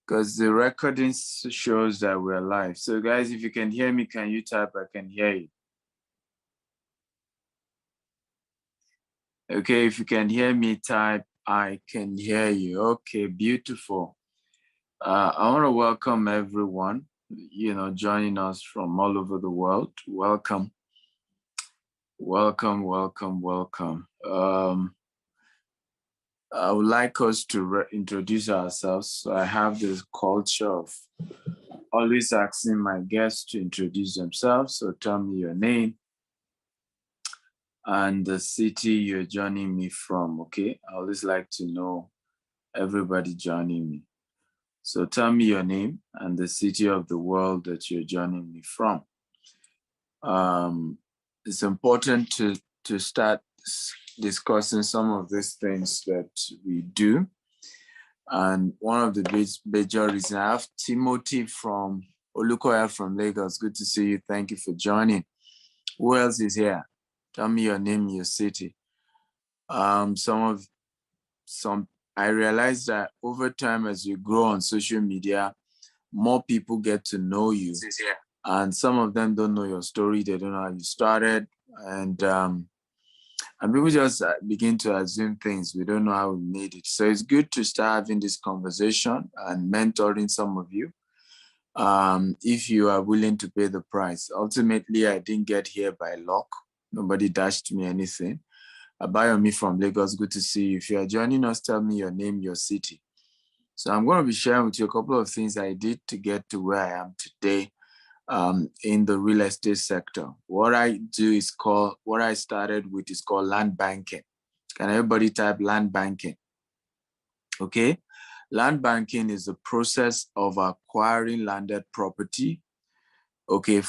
because the recording shows that we're live. So guys, if you can hear me, can you type I can hear you? Okay, if you can hear me, type I can hear you. Okay, beautiful. I want to welcome everyone, joining us from all over the world. Welcome. Welcome, welcome, welcome. I would like us to introduce ourselves. So I have this culture of always asking my guests to introduce themselves. So tell me your name and the city you're joining me from, okay? I always like to know everybody joining me. So tell me your name and the city of the world that you're joining me from. It's important to start discussing some of these things that we do. And one of the major reasons, I have Timothy from Olukoya from Lagos. Good to see you. Thank you for joining. Who else is here? Tell me your name, your city. I realized that over time, as you grow on social media, more people get to know you. And some of them don't know your story. They don't know how you started. And people just begin to assume things. We don't know how we made it. So it's good to start having this conversation and mentoring some of you. If you are willing to pay the price. Ultimately, I didn't get here by luck. Nobody dashed me anything. Abayomi from Lagos, good to see you. If you are joining us, tell me your name, your city. So I'm going to be sharing with you a couple of things I did to get to where I am today in the real estate sector. What I started with is called land banking. Can everybody type land banking? Okay. Land banking is the process of acquiring landed property, okay,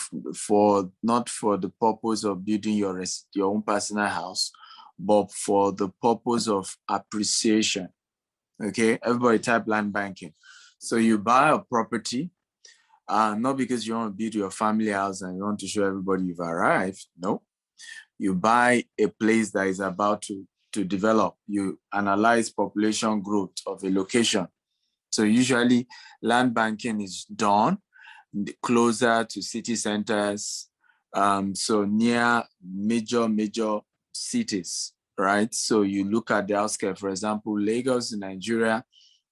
not for the purpose of building your own personal house, but for the purpose of appreciation. Okay, everybody type land banking. So you buy a property, not because you want to build your family house and you want to show everybody you've arrived. No, you buy a place that is about to develop. You analyze population growth of a location. So usually land banking is done closer to city centers, so near major cities, right? So you look at the outskirts, for example, Lagos in Nigeria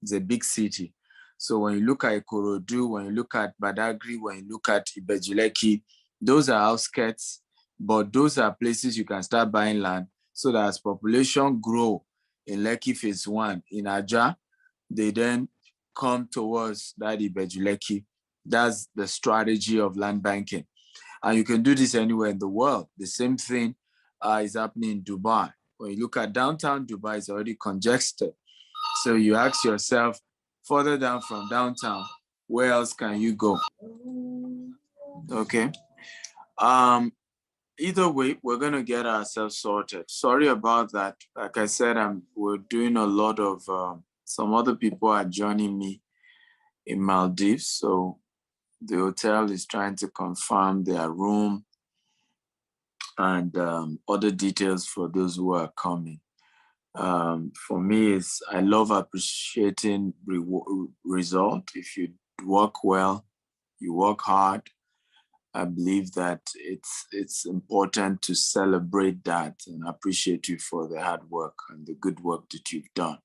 is a big city. So when you look at Ikorodu, when you look at Badagry, when you look at Ibejuleki, those are outskirts, but those are places you can start buying land so that as population grow in Lekki phase 1, in Aja, they then come towards that Ibejuleki. That's the strategy of land banking. And you can do this anywhere in the world. The same thing is happening in Dubai. When you look at downtown Dubai, it's already congested. So you ask yourself, further down from downtown, where else can you go? Okay. Either way, we're going to get ourselves sorted. Sorry about that. Like I said, we're doing a lot of, some other people are joining me in Maldives. So the hotel is trying to confirm their room and other details for those who are coming. For me, I love appreciating result. If you work well, you work hard, I believe that it's important to celebrate that and appreciate you for the hard work and the good work that you've done.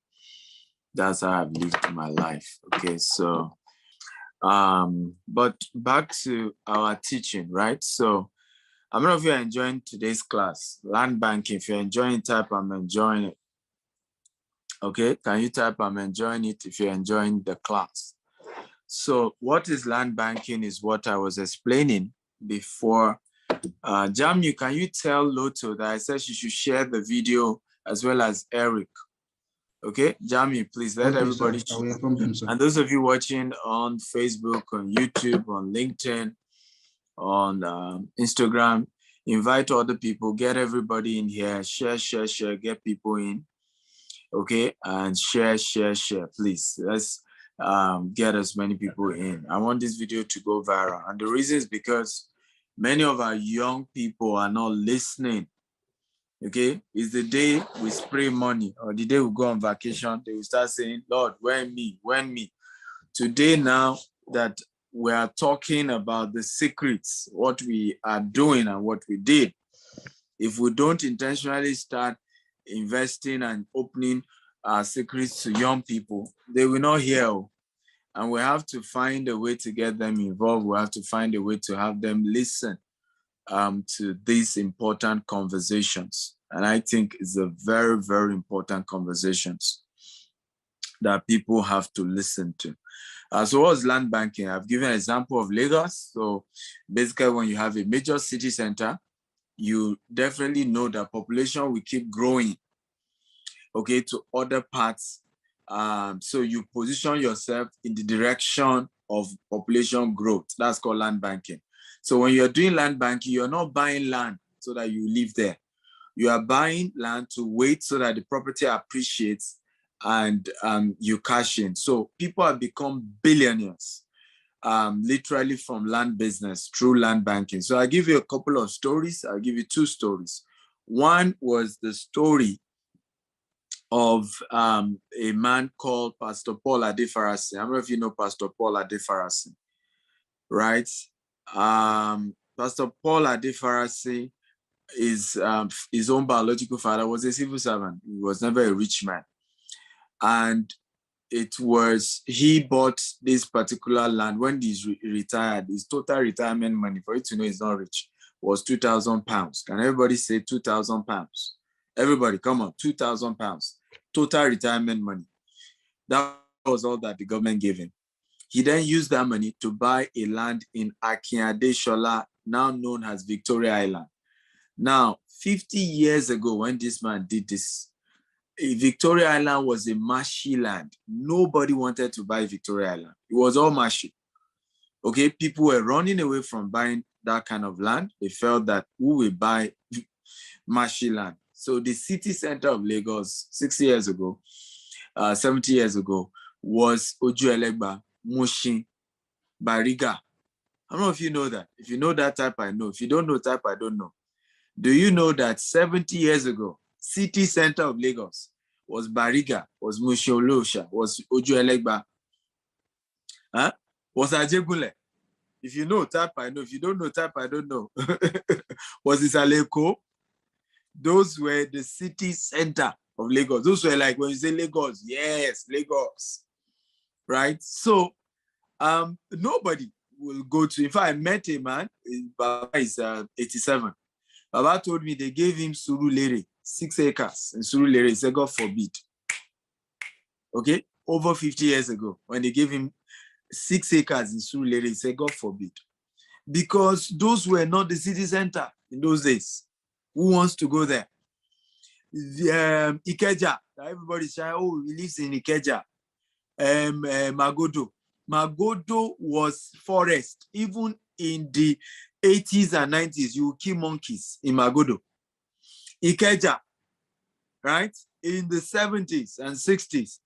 That's how I've lived my life. Okay, so but back to our teaching, right? So how many of you are enjoying today's class? Land banking, if you're enjoying, type I'm enjoying it. Okay, can you type I'm enjoying it if you're enjoying the class? So what is land banking is what I was explaining before. Jamu, can you tell Loto that I said she should share the video as well as Eric? Okay, Jamu, please let everybody. And those of you watching on Facebook, on YouTube, on LinkedIn, on Instagram, invite other people, get everybody in here, share, get people in, okay? And share, please. Let's get as many people in. I want this video to go viral. And the reason is because many of our young people are not listening, okay? It's the day we spray money or the day we go on vacation, they will start saying, Lord, when me? Today now that we are talking about the secrets, what we are doing and what we did, if we don't intentionally start investing and opening our secrets to young people, they will not hear. And we have to find a way to get them involved. We have to find a way to have them listen to these important conversations. And I think it's a very, very important conversations that people have to listen to. So what's land banking? I've given an example of Lagos. So basically when you have a major city center, you definitely know that population will keep growing, okay, to other parts. So you position yourself in the direction of population growth. That's called land banking. So when you're doing land banking, you're not buying land so that you live there. You are buying land to wait so that the property appreciates and you cash in. So people have become billionaires, literally from land business through land banking. So I'll give you a couple of stories. I'll give you two stories. One was the story of a man called Pastor Paul Adefarasi. I don't know if you know Pastor Paul Adefarasi, right? Pastor Paul Adefarasi is his own biological father was a civil servant. He was never a rich man. And he bought this particular land when he's retired. His total retirement money, for you to know he's not rich, was £2,000. Can everybody say £2,000? Everybody, come on, £2,000. Total retirement money. That was all that the government gave him. He then used that money to buy a land in Akinade-Shola, now known as Victoria Island. Now, 50 years ago, when this man did this, Victoria Island was a marshy land. Nobody wanted to buy Victoria Island. It was all marshy. Okay, people were running away from buying that kind of land. They felt that who will buy marshy land? So the city center of Lagos 60 years ago, 70 years ago, was Ojuelegba, Mushin, Bariga. I don't know if you know that. If you know that type, I know. If you don't know type, I don't know. Do you know that 70 years ago, city center of Lagos was Bariga, was Mushin, was Ojuelegba, was Ajegunle? If you know type, I know. If you don't know type, I don't know. Was Isaleko? Those were the city center of Lagos. Those were like when you say Lagos, yes, Lagos, right? So nobody will go to. In fact, I met a man. Baba is 87. Baba told me they gave him Surulere, 6 acres in Surulere. He said, God forbid. Okay, over 50 years ago, when they gave him 6 acres in Surulere, he said, God forbid, because those were not the city center in those days. Who wants to go there? Ikeja, everybody's saying, oh, he lives in Ikeja. Magodo. Magodo was forest. Even in the 80s and 90s, you kill monkeys in Magodo. Ikeja, right? In the 70s and 60s,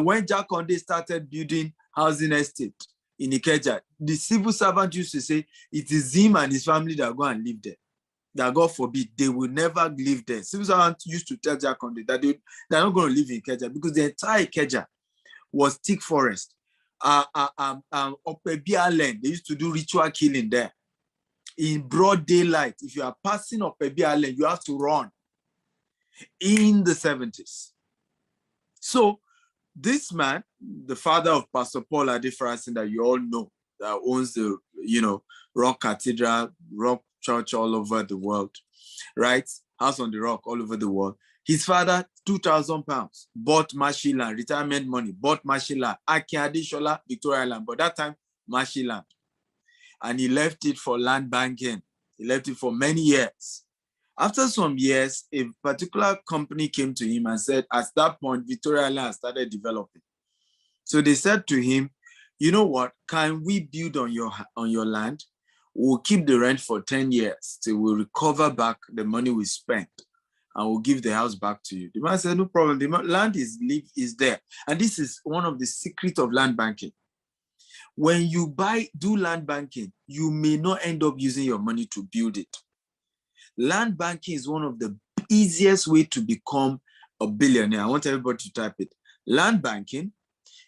when Jakonde started building housing estate in Ikeja, the civil servant used to say, it is him and his family that go and live there. That God forbid, they will never live there. Civil servants used to tell Jakonde that they're not going to live in Ikeja because the entire Ikeja was thick forest. Opebia, they used to do ritual killing there. In broad daylight, if you are passing Opebia, you have to run. In the 70s. So this man, the father of Pastor Paul Adefarasi that you all know, that owns the, Rock Cathedral, Rock Church all over the world, right? House on the Rock all over the world. His father, £2,000, bought marshy land, retirement money, bought marshy land, Akinade-Shola, Victoria Island, but that time, marshy land. And he left it for land banking. He left it for many years. After some years, a particular company came to him and said, at that point, Victoria Island started developing. So they said to him, you know what, can we build on your land? We'll keep the rent for 10 years till we recover back the money we spent and we'll give the house back to you. The man said, no problem, the land is there. And this is one of the secrets of land banking. When you do land banking, you may not end up using your money to build it. Land banking is one of the easiest way to become a billionaire. I want everybody to type it. Land banking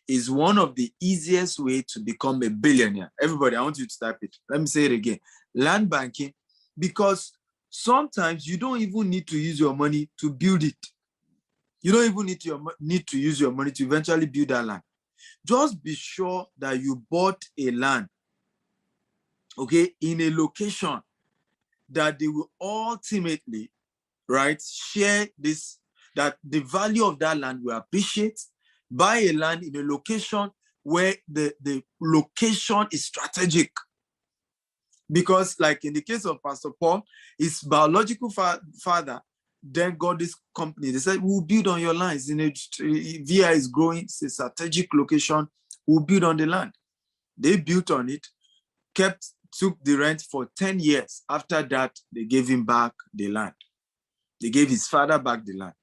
is one of the easiest way to become a billionaire. Everybody, I want you to type it. Let me say it again. Land banking, because sometimes you don't even need to use your money to build it. You don't even need to use your money to eventually build that land. Just be sure that you bought a land, okay, in a location that they will ultimately, right, share this, that the value of that land will appreciate. Buy a land in a location where the location is strategic. Because like in the case of Pastor Paul, his biological father then got this company. They said, we'll build on your lines. VI is growing, it's a strategic location, we'll build on the land. They built on it, took the rent for 10 years. After that, they gave him back the land. They gave his father back the land.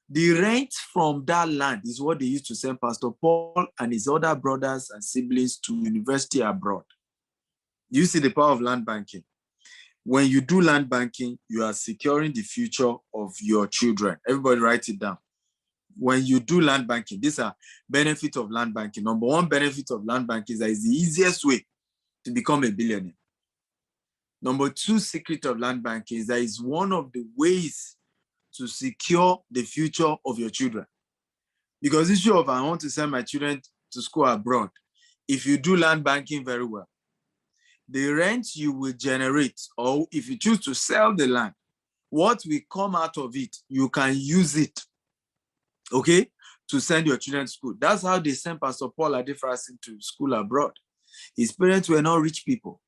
The rent from that land is what they used to send Pastor Paul and his other brothers and siblings to university abroad. You see the power of land banking. When you do land banking, you are securing the future of your children. Everybody write it down. When you do land banking, these are benefits of land banking. Number one benefit of land banking is that it's the easiest way to become a billionaire. Number two secret of land banking is that it's one of the ways to secure the future of your children. Because the issue of I want to send my children to school abroad, if you do land banking very well, the rent you will generate, or if you choose to sell the land, what will come out of it, you can use it, okay, to send your children to school. That's how they sent Pastor Paul Adefrasin to school abroad. His parents were not rich people.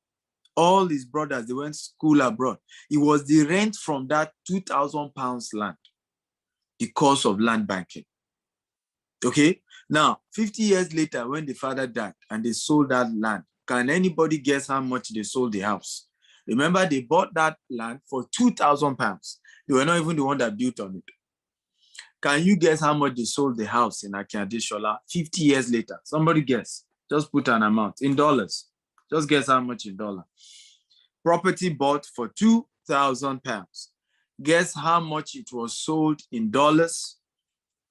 All his brothers, they went to school abroad. It was the rent from that 2,000 pounds land, because of land banking. Okay, now 50 years later, when the father died and they sold that land, can anybody guess how much they sold the house? Remember, they bought that land for 2,000 pounds. They were not even the one that built on it. Can you guess how much they sold the house in Akiadeshola 50 years later? Somebody guess. Just put an amount in dollars. Just guess how much in dollars. Property bought for 2,000 pounds. Guess how much it was sold in dollars?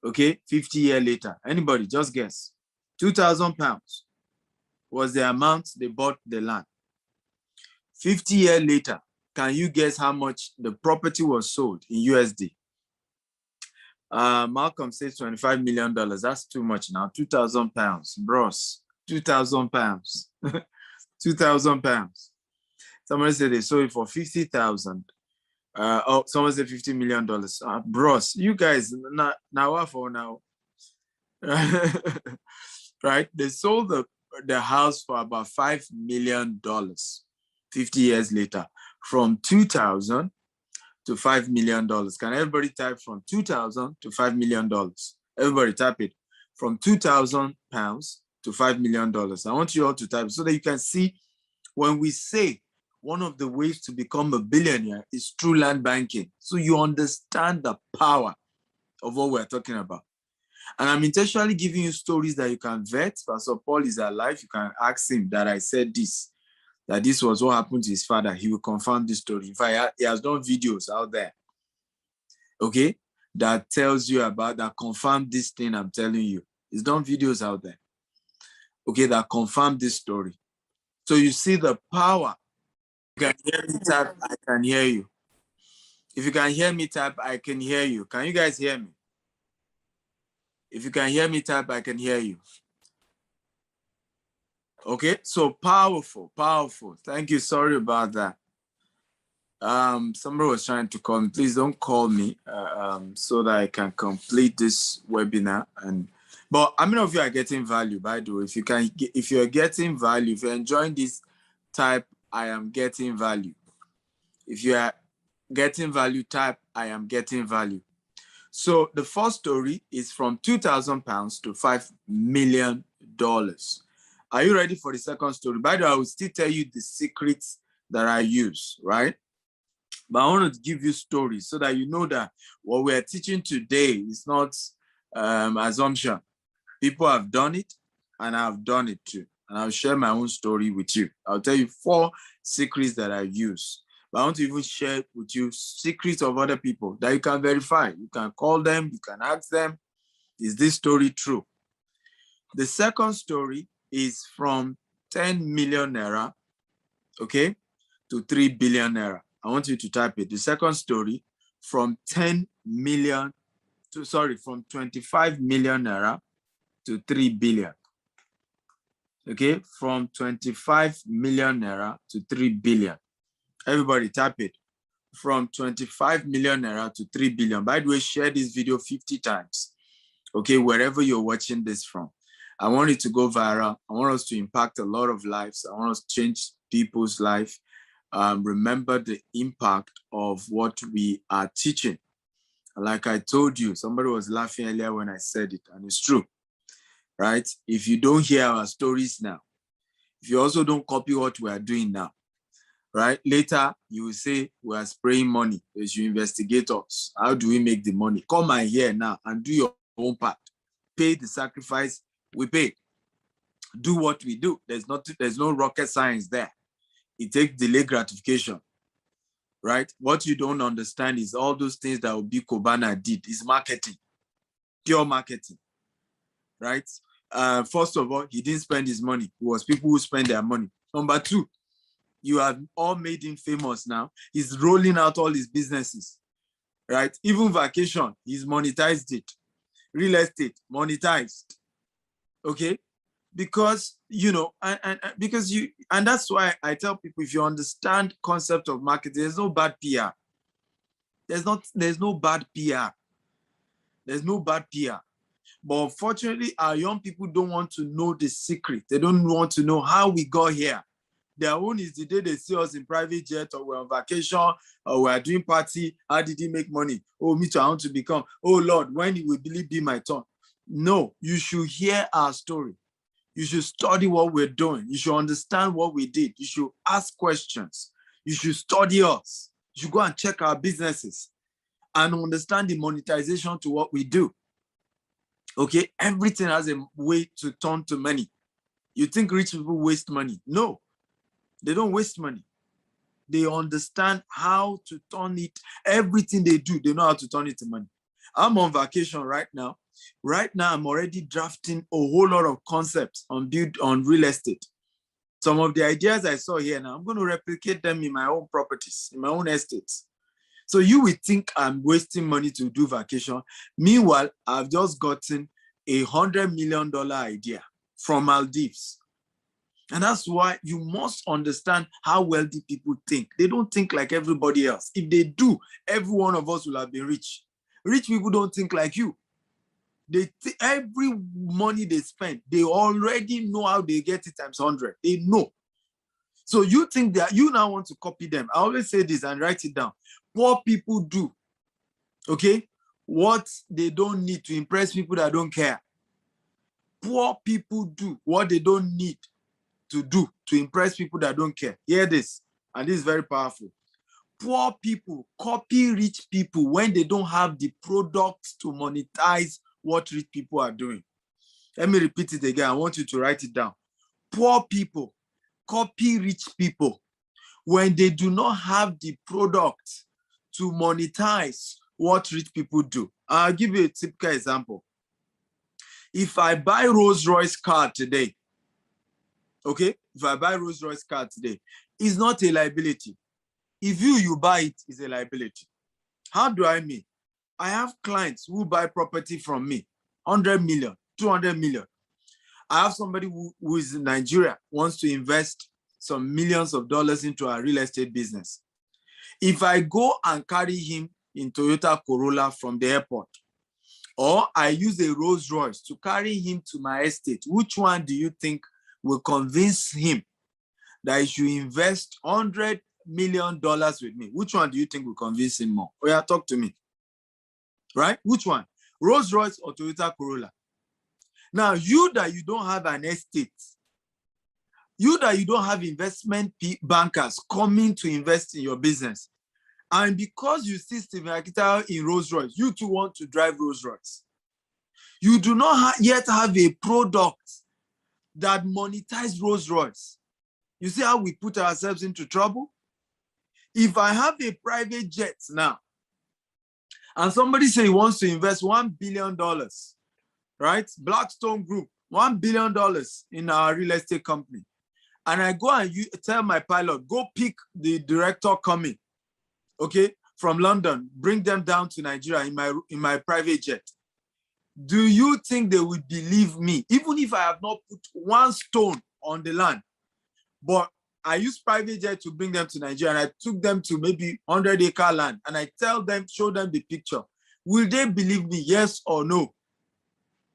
Okay, 50 years later. Anybody, just guess. 2,000 pounds was the amount they bought the land. 50 years later, can you guess how much the property was sold in USD? Malcolm says $25 million. That's too much now. 2,000 pounds, bros. 2,000 pounds. 2,000 pounds. Somebody said they sold it for 50,000. Someone said $50 million. Bros, you guys, now what for now? Right? They sold the house for about $5 million 50 years later, from 2,000 to $5 million. Can everybody type from 2,000 to $5 million? Everybody type it. From 2,000 pounds to $5 million. I want you all to type so that you can see when we say one of the ways to become a billionaire is through land banking. So you understand the power of what we're talking about. And I'm intentionally giving you stories that you can vet. Pastor Paul is alive. You can ask him that I said this, that this was what happened to his father. He will confirm this story. In fact, he has done videos out there, okay, that tells you about, that confirm this thing I'm telling you. He's done videos out there, okay, that confirm this story. So you see the power. You can hear me type, I can hear you. If you can hear me type, I can hear you. Can you guys hear me? If you can hear me type, I can hear you. Okay, so powerful, powerful. Thank you. Sorry about that. Somebody was trying to call me. Please don't call me so that I can complete this webinar. But how many of you are getting value, by the way? If you're getting value, if you're enjoying this, type I am getting value. If you are getting value, type I am getting value. So the first story is from 2,000 pounds to $5 million. Are you ready for the second story? By the way, I will still tell you the secrets that I use, right? But I want to give you stories so that you know that what we're teaching today is not assumption. People have done it, and I've done it too. And I'll share my own story with you. I'll tell you 4 secrets that I use. But I want to even share with you secrets of other people that you can verify. You can call them, you can ask them, is this story true? The second story is from 10 million naira, okay, to 3 billion naira. I want you to type it. The second story from 10 million to, sorry, from 25 million naira to 3 billion. Okay, from 25 million naira to 3 billion. Everybody type it. From 25 million naira to 3 billion. By the way, share this video 50 times. Okay, wherever you're watching this from. I want it to go viral. I want us to impact a lot of lives. I want us to change people's life. Remember the impact of what we are teaching. Like I told you, somebody was laughing earlier when I said it, and it's true, right? If you don't hear our stories now, if you also don't copy what we are doing now, right? Later, you will say we are spraying money as you investigate us. How do we make the money? Come and hear now and do your own part. Pay the sacrifice we pay. Do what we do. There's no rocket science there. It takes delayed gratification, right? What you don't understand is all those things that Obi Kobana did is marketing, pure marketing, right? First of all, he didn't spend his money. It was people who spend their money. Number two, you have all made him famous now. He's rolling out all his businesses, right? Even vacation, he's monetized it. Real estate, monetized, okay? Because, you know, and that's why I tell people, if you understand concept of marketing, there's no bad PR. There's no bad PR. There's no bad PR. But unfortunately, our young people don't want to know the secret. They don't want to know how we got here. Their own is the day they see us in private jet, or we're on vacation, or we're doing party. How did he make money? Oh, me too, I want to become. Oh Lord, when it will be my turn? No, you should hear our story. You should study what we're doing. You should understand what we did. You should ask questions. You should study us. You should go and check our businesses and understand the monetization to what we do. Okay, everything has a way to turn to money. You think rich people waste money? No, they don't waste money. They understand how to turn it. Everything they do, they know how to turn it to money. I'm on vacation right now. Right now, I'm already drafting a whole lot of concepts on real estate. Some of the ideas I saw here now, I'm going to replicate them in my own properties, in my own estates. So you would think I'm wasting money to do vacation. Meanwhile, I've just gotten $100 million idea from Maldives. And that's why you must understand how wealthy people think. They don't think like everybody else. If they do, every one of us will have been rich. Rich people don't think like you. Every money they spend, they already know how they get it times 100. They know. So you think that you now want to copy them. I always say this and write it down. Poor people do, okay, what they don't need to impress people that don't care. Poor people do what they don't need to do to impress people that don't care. Hear this, and this is very powerful. Poor people copy rich people when they don't have the products to monetize what rich people are doing. Let me repeat it again. I want you to write it down. Poor people copy rich people when they do not have the product to monetize what rich people do. I'll give you a typical example. If I buy Rolls-Royce car today, okay? If I buy Rolls-Royce car today, it's not a liability. If you buy it, it's a liability. How do I mean? I have clients who buy property from me, 100 million, 200 million. I have somebody who is in Nigeria, wants to invest some millions of dollars into a real estate business. If I go and carry him in Toyota Corolla from the airport, or I use a Rolls Royce to carry him to my estate, which one do you think will convince him that he should invest $100 million with me? Which one do you think will convince him more? Oh yeah, talk to me. Right? Which one? Rolls Royce or Toyota Corolla? Now, you that you don't have an estate, you that you don't have investment bankers coming to invest in your business, and because you see Stephen Akita in Rolls Royce, you too want to drive Rolls Royce. You do not yet have a product that monetizes Rolls Royce. You see how we put ourselves into trouble? If I have a private jet now, and somebody say he wants to invest $1 billion, right? Blackstone Group $1 billion in our real estate company. And I go and tell my pilot, go pick the director coming, okay, from London, bring them down to Nigeria in my private jet. Do you think they would believe me, even if I have not put one stone on the land? But I used private jet to bring them to Nigeria, and I took them to maybe 100-acre land, and I show them the picture. Will they believe me, yes or no?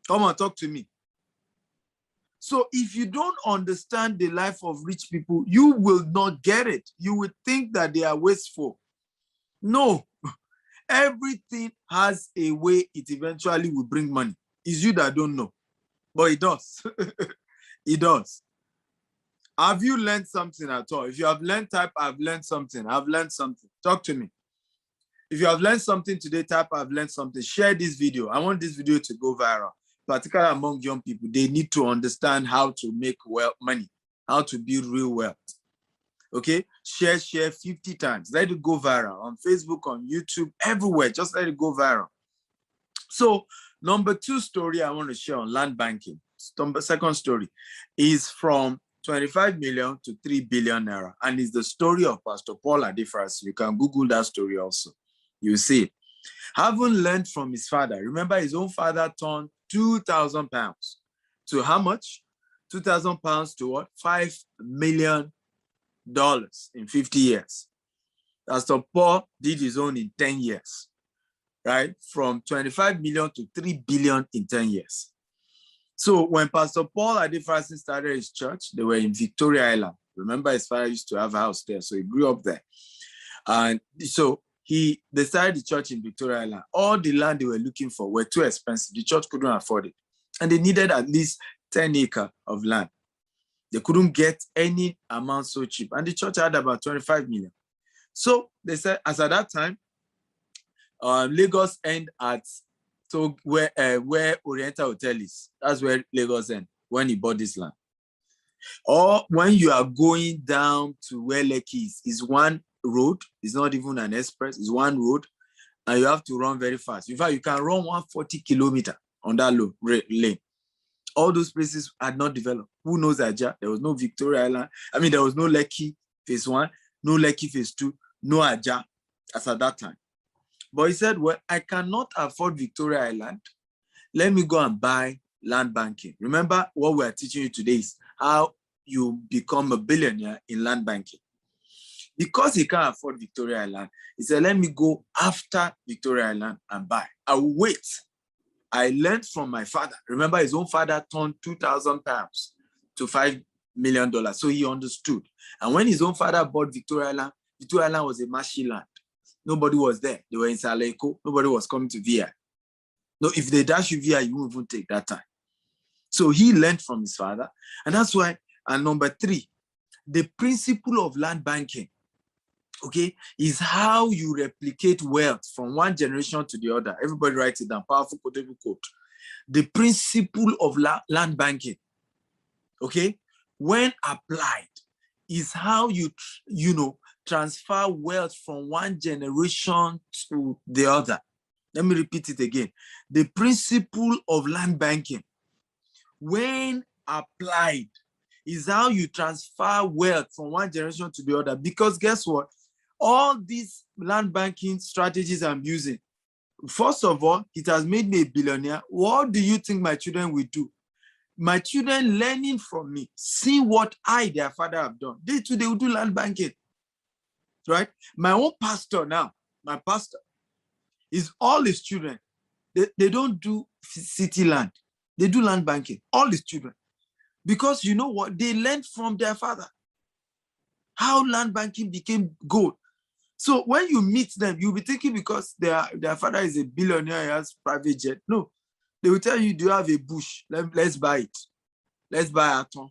Come on, talk to me. So if you don't understand the life of rich people, you will not get it. You would think that they are wasteful. No, everything has a way it eventually will bring money. It's you that don't know, but it does. It does. Have you learned something at all? If you have learned, type, I've learned something. I've learned something. Talk to me. If you have learned something today, type, I've learned something. Share this video. I want this video to go viral, particularly among young people. They need to understand how to make money, how to build real wealth. Okay? Share 50 times. Let it go viral on Facebook, on YouTube, everywhere. Just let it go viral. So, number 2 story I want to share on land banking. Second story is from 25 million to 3 billion naira. And it's the story of Pastor Paul Adefras. You can Google that story also. You see it. Having learned from his father, remember his own father turned 2,000 pounds to how much? 2,000 pounds to what? $5 million in 50 years. Pastor Paul did his own in 10 years, right? From 25 million to 3 billion in 10 years. So when Pastor Paul Adefras started his church, they were in Victoria Island. Remember, his father used to have a house there, so he grew up there. And so they started the church in Victoria Island. All the land they were looking for were too expensive. The church couldn't afford it. And they needed at least 10 acres of land. They couldn't get any amount so cheap. And the church had about 25 million. So they said, as at that time, Lagos end at where Oriental Hotel is. That's where Lagos end, when he bought this land. Or when you are going down to where Lekki is one road. It's not even an express. It's one road. And you have to run very fast. In fact, you can run 140 kilometers on that lane. All those places had not developed. Who knows Aja? There was no Victoria Island. I mean, there was no Lekki phase 1, no Lekki phase 2, no Aja as at that time. But he said, well, I cannot afford Victoria Island. Let me go and buy land banking. Remember, what we are teaching you today is how you become a billionaire in land banking. Because he can't afford Victoria Island, he said, let me go after Victoria Island and buy. I will wait. I learned from my father. Remember, his own father turned 2,000 pounds to $5 million. So he understood. And when his own father bought Victoria Island was a marshy land. Nobody was there. They were in Saleko. Nobody was coming to VI. No, if they dash you VI, you won't even take that time. So he learned from his father. And that's why, and number 3, the principle of land banking, okay, is how you replicate wealth from one generation to the other. Everybody writes it down. Powerful quotable quote. The principle of land banking, okay, when applied, is how you transfer wealth from one generation to the other. Let me repeat it again. The principle of land banking, when applied, is how you transfer wealth from one generation to the other. Because guess what? All these land banking strategies I'm using, first of all, it has made me a billionaire. What do you think my children will do? My children learning from me, seeing what their father, have done. They too, they will do land banking, right? My own pastor now, my pastor, is all his children. They don't do city land. They do land banking, all his children. Because you know what? They learned from their father how land banking became gold. So when you meet them, you'll be thinking because their father is a billionaire, he has private jet. No, they will tell you, do you have a bush? Let's buy it. Let's buy Aton.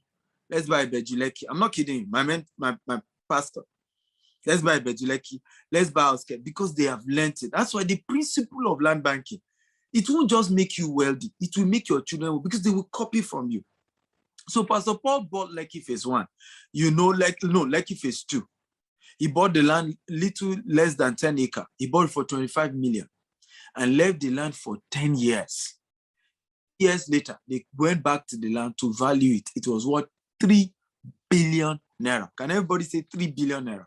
Let's buy Bejuleki. I'm not kidding you. My pastor. Let's buy Bejuleki. Let's buy Oscar, because they have learned it. That's why the principle of land banking, it won't just make you wealthy. It will make your children wealthy, because they will copy from you. So Pastor Paul bought Lekki phase 1. Lekki phase 2. He bought the land little less than 10 acres. He bought it for 25 million and left the land for 10 years. years later, they went back to the land to value it. It was worth 3 billion naira. Can everybody say 3 billion naira?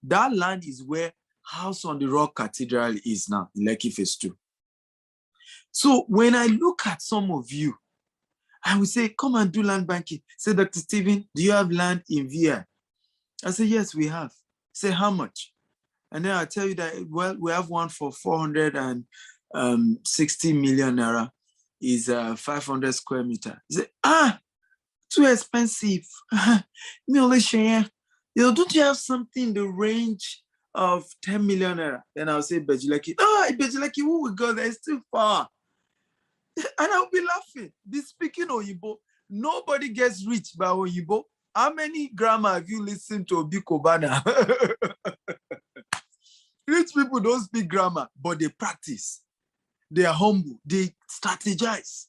That land is where House on the Rock Cathedral is now, in Lekki Phase 2. So when I look at some of you, I will say, come and do land banking. Say, Dr. Stephen, do you have land in VI? I say, yes, we have. Say, how much? And then I'll tell you that, well, we have one for 460 million naira, is 500 square meter. You say, too expensive. Me only share. Don't you have something in the range of 10 million naira? Then I'll say, Bejuleki. Bejuleki, who will go there? It's too far. And I'll be laughing. Be speaking Oyibo. Nobody gets rich by Oyibo. How many grammar have you listened to Obi Kobana? Rich people don't speak grammar, but they practice. They are humble. They strategize.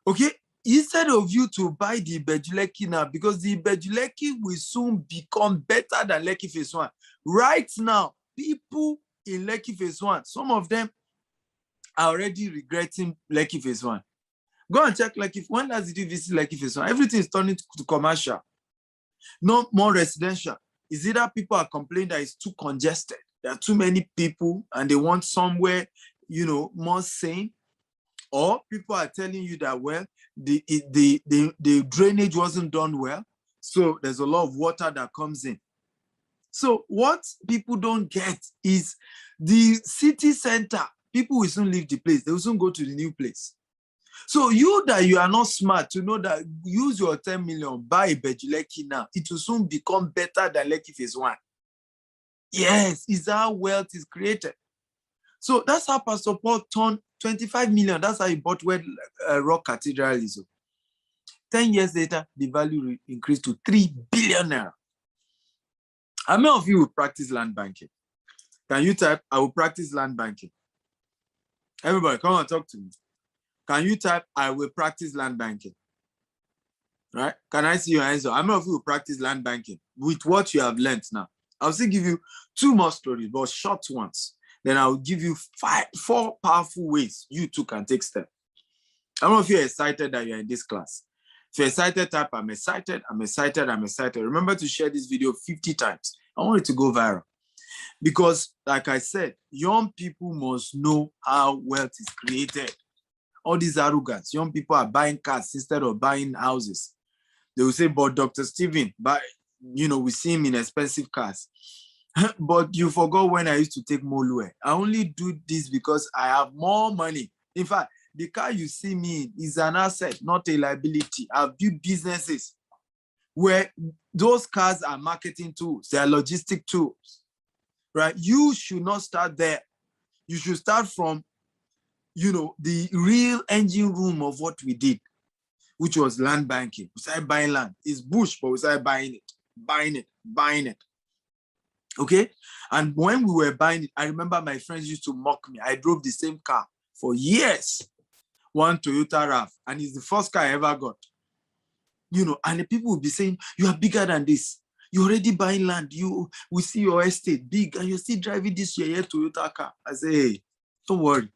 Okay? Instead of you to buy the Bejuleki now, because the Bejuleki will soon become better than Lekki Phase 1. Right now, people in Lekki Phase 1, some of them are already regretting Lekki Phase 1. Go and check Lekki. When last did you visit Lekki Phase 1? Everything is turning to commercial. No more residential. Is either people are complaining that it's too congested. There are too many people and they want somewhere, more sane. Or people are telling you that, well, the drainage wasn't done well. So there's a lot of water that comes in. So what people don't get is the city center. People will soon leave the place. They will soon go to the new place. So you are not smart to know that, use your 10 million, buy a Bejuleki now. It will soon become better than Lekki Phase 1. Yes, it's how wealth is created. So that's how Pastor Paul turned 25 million. That's how he bought where Rock Cathedral is. 10 years later, the value increased to 3 billion naira. How many of you will practice land banking? Can you type, I will practice land banking? Everybody, come on, talk to me. Can you type, I will practice land banking? Right? Can I see your hands up? How many of you will practice land banking with what you have learned now? I'll still give you 2 more stories, but short ones. Then I'll give you 4 powerful ways you too can take steps. How many of you are excited that you're in this class? If you're excited, type, I'm excited, I'm excited, I'm excited. Remember to share this video 50 times. I want it to go viral. Because, like I said, young people must know how wealth is created. All these arrogance, young people are buying cars instead of buying houses. They will say, but Dr. Stephen, we see him in expensive cars. But you forgot when I used to take Molue. I only do this because I have more money. In fact, the car you see me in is an asset, not a liability. I've built businesses where those cars are marketing tools. They are logistic tools, right? You should not start there. You should start from, the real engine room of what we did, which was land banking. We started buying land. It's bush, but we started buying it. Okay? And when we were buying it, I remember my friends used to mock me. I drove the same car for years. One Toyota RAV, and it's the first car I ever got. And the people will be saying, you are bigger than this. You're already buying land. We see your estate big, and you're still driving this your Toyota car. I say, hey, don't worry.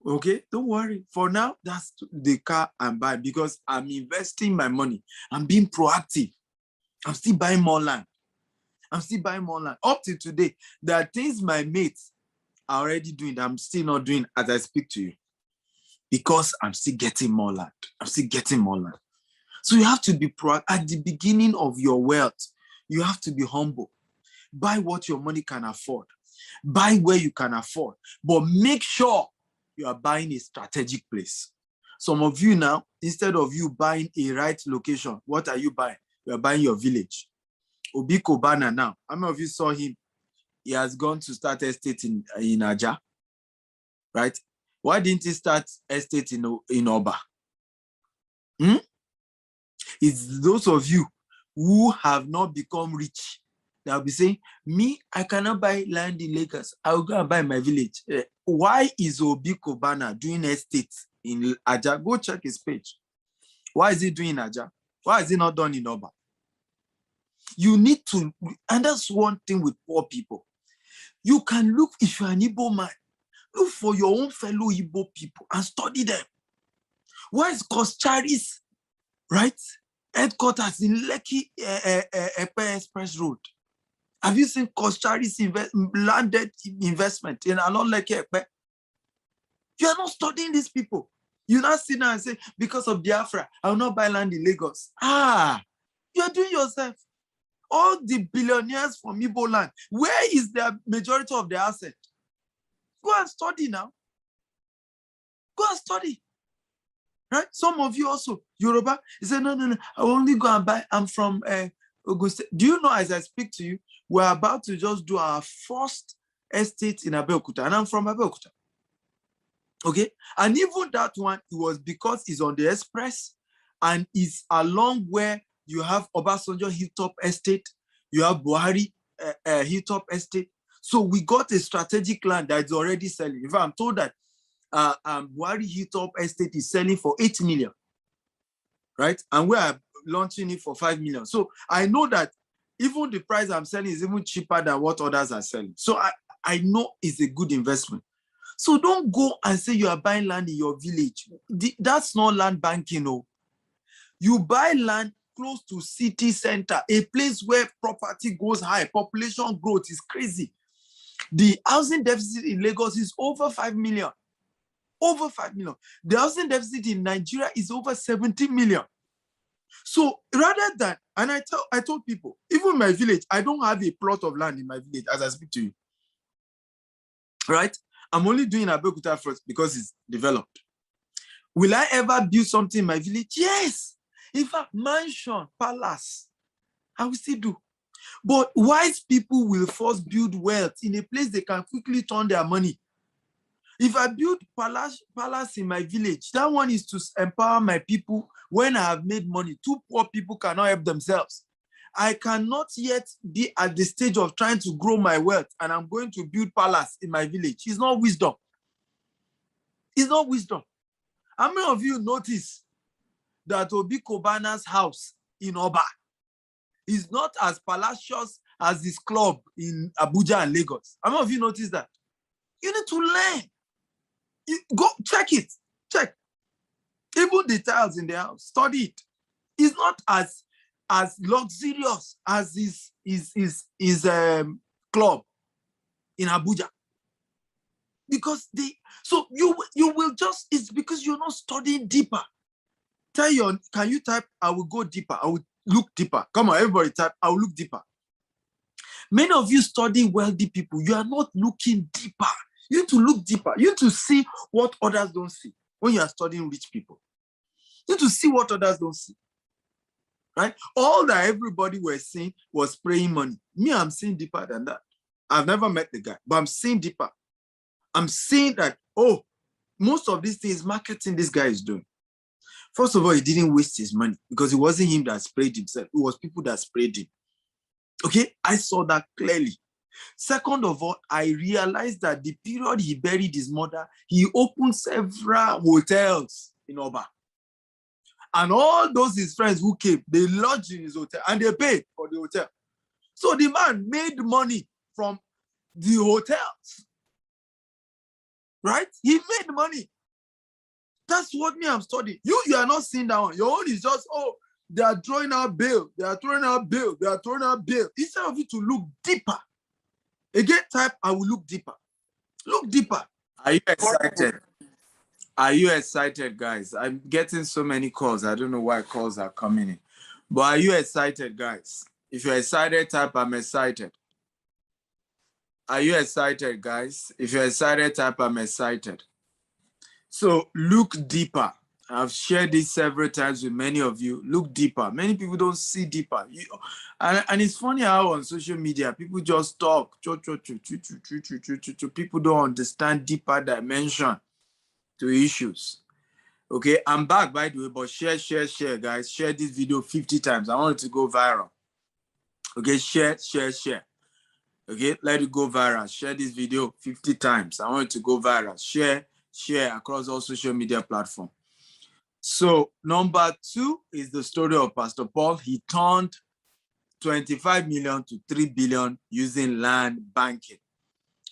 Okay, don't worry. For now, that's the car I'm buying because I'm investing my money. I'm being proactive. I'm still buying more land. Up to today, there are things my mates are already doing that I'm still not doing as I speak to you. Because I'm still getting more land. So you have to be proactive. At the beginning of your wealth, you have to be humble. Buy what your money can afford. Buy where you can afford. But make sure you are buying a strategic place. Some of you now, instead of you buying a right location, what are you buying? You are buying your village. Obi Kobana now. How many of you saw him? He has gone to start estate in Aja, right? Why didn't he start estate in Oba? It's those of you who have not become rich that will be saying, me, I cannot buy land in Lagos. I will go and buy my village. Why is Obi Kobana doing estate in Aja? Go check his page. Why is he doing Aja? Why is he not done in Oba? You need to, and that's one thing with poor people. You can look, if you're an Igbo man, Look for your own fellow Igbo people and study them. Where is Koschari's, right? Headquarters in Lekki Epe Express Road. Have you seen Koschari's landed investment in Alon Lekki Epe? You are not studying these people. You now sit down and say, because of Biafra, I will not buy land in Lagos. You are doing yourself. All the billionaires from Igbo land, where is the majority of their asset? Go and study now. Go and study. Right? Some of you also, Yoruba, you say, no, I will only go and buy. I'm from Ogun State. Do you know, as I speak to you, we're about to just do our first estate in Abeokuta, and I'm from Abeokuta. Okay? And even that one, it was because it's on the express and it's along where you have Obasanjo Hilltop Estate, you have Buhari Hilltop Estate. So we got a strategic land that is already selling. In fact, I'm told that Buhari Hilltop Estate is selling for 8 million, right? And we are launching it for 5 million. So I know that even the price I'm selling is even cheaper than what others are selling. So I know it's a good investment. So don't go and say you are buying land in your village. That's not land banking, no. You buy land close to city center, a place where property goes high, population growth is crazy. The housing deficit in Lagos is over 5 million. Over 5 million. The housing deficit in Nigeria is over 70 million. So rather than, and I told people, even in my village, I don't have a plot of land in my village as I speak to you. Right? I'm only doing Abeokuta first because it's developed. Will I ever build something in my village? Yes. In fact, mansion, palace, I will still do. But wise people will first build wealth in a place they can quickly turn their money. If I build palace in my village, that one is to empower my people when I have made money. Two poor people cannot help themselves. I cannot yet be at the stage of trying to grow my wealth and I'm going to build palace in my village. It's not wisdom. It's not wisdom. How many of you notice that Obi Kobana's house in Oba is not as palatial as this club in Abuja and Lagos? How many of you notice that? You need to learn. Go check it. Check. Even the tiles in the house, study it. It's not as luxurious as his club in Abuja. Because so you will just, it's because you're not studying deeper. Can you type, I will go deeper, I will look deeper. Come on, everybody type, I will look deeper. Many of you study wealthy people, you are not looking deeper. You need to look deeper. You need to see what others don't see when you are studying rich people. You need to see what others don't see. Right? All that everybody was seeing was spraying money. Me, I'm seeing deeper than that. I've never met the guy, but I'm seeing deeper. I'm seeing that, oh, most of these things marketing this guy is doing. First of all, he didn't waste his money because it wasn't him that sprayed himself. It was people that sprayed him. Okay, I saw that clearly. Second of all, I realized that the period he buried his mother, he opened several hotels in Oba. And all those his friends who came, they lodged in his hotel and they paid for the hotel. So the man made money from the hotels. Right? He made money. That's what me I'm studying. You are not seeing that one. Your own is just, oh, they are throwing out bail. They are throwing out bail. They are throwing out bail. Instead of you to look deeper. Again, type, I will look deeper. Look deeper. Are you excited? Are you excited, guys? I'm getting so many calls. I don't know why calls are coming in. But are you excited, guys? If you're excited, type, I'm excited. Are you excited, guys? If you're excited, type, I'm excited. So look deeper. I've shared this several times with many of you. Look deeper. Many people don't see deeper. And it's funny how on social media, people just talk. People don't understand deeper dimension to issues. Okay, I'm back, by the way, but share, guys. Share this video 50 times. I want it to go viral. Okay, share. Okay, let it go viral. Share this video 50 times. I want it to go viral. Share across all social media platforms. So number 2 is the story of Pastor Paul. He turned 25 million to 3 billion using land banking.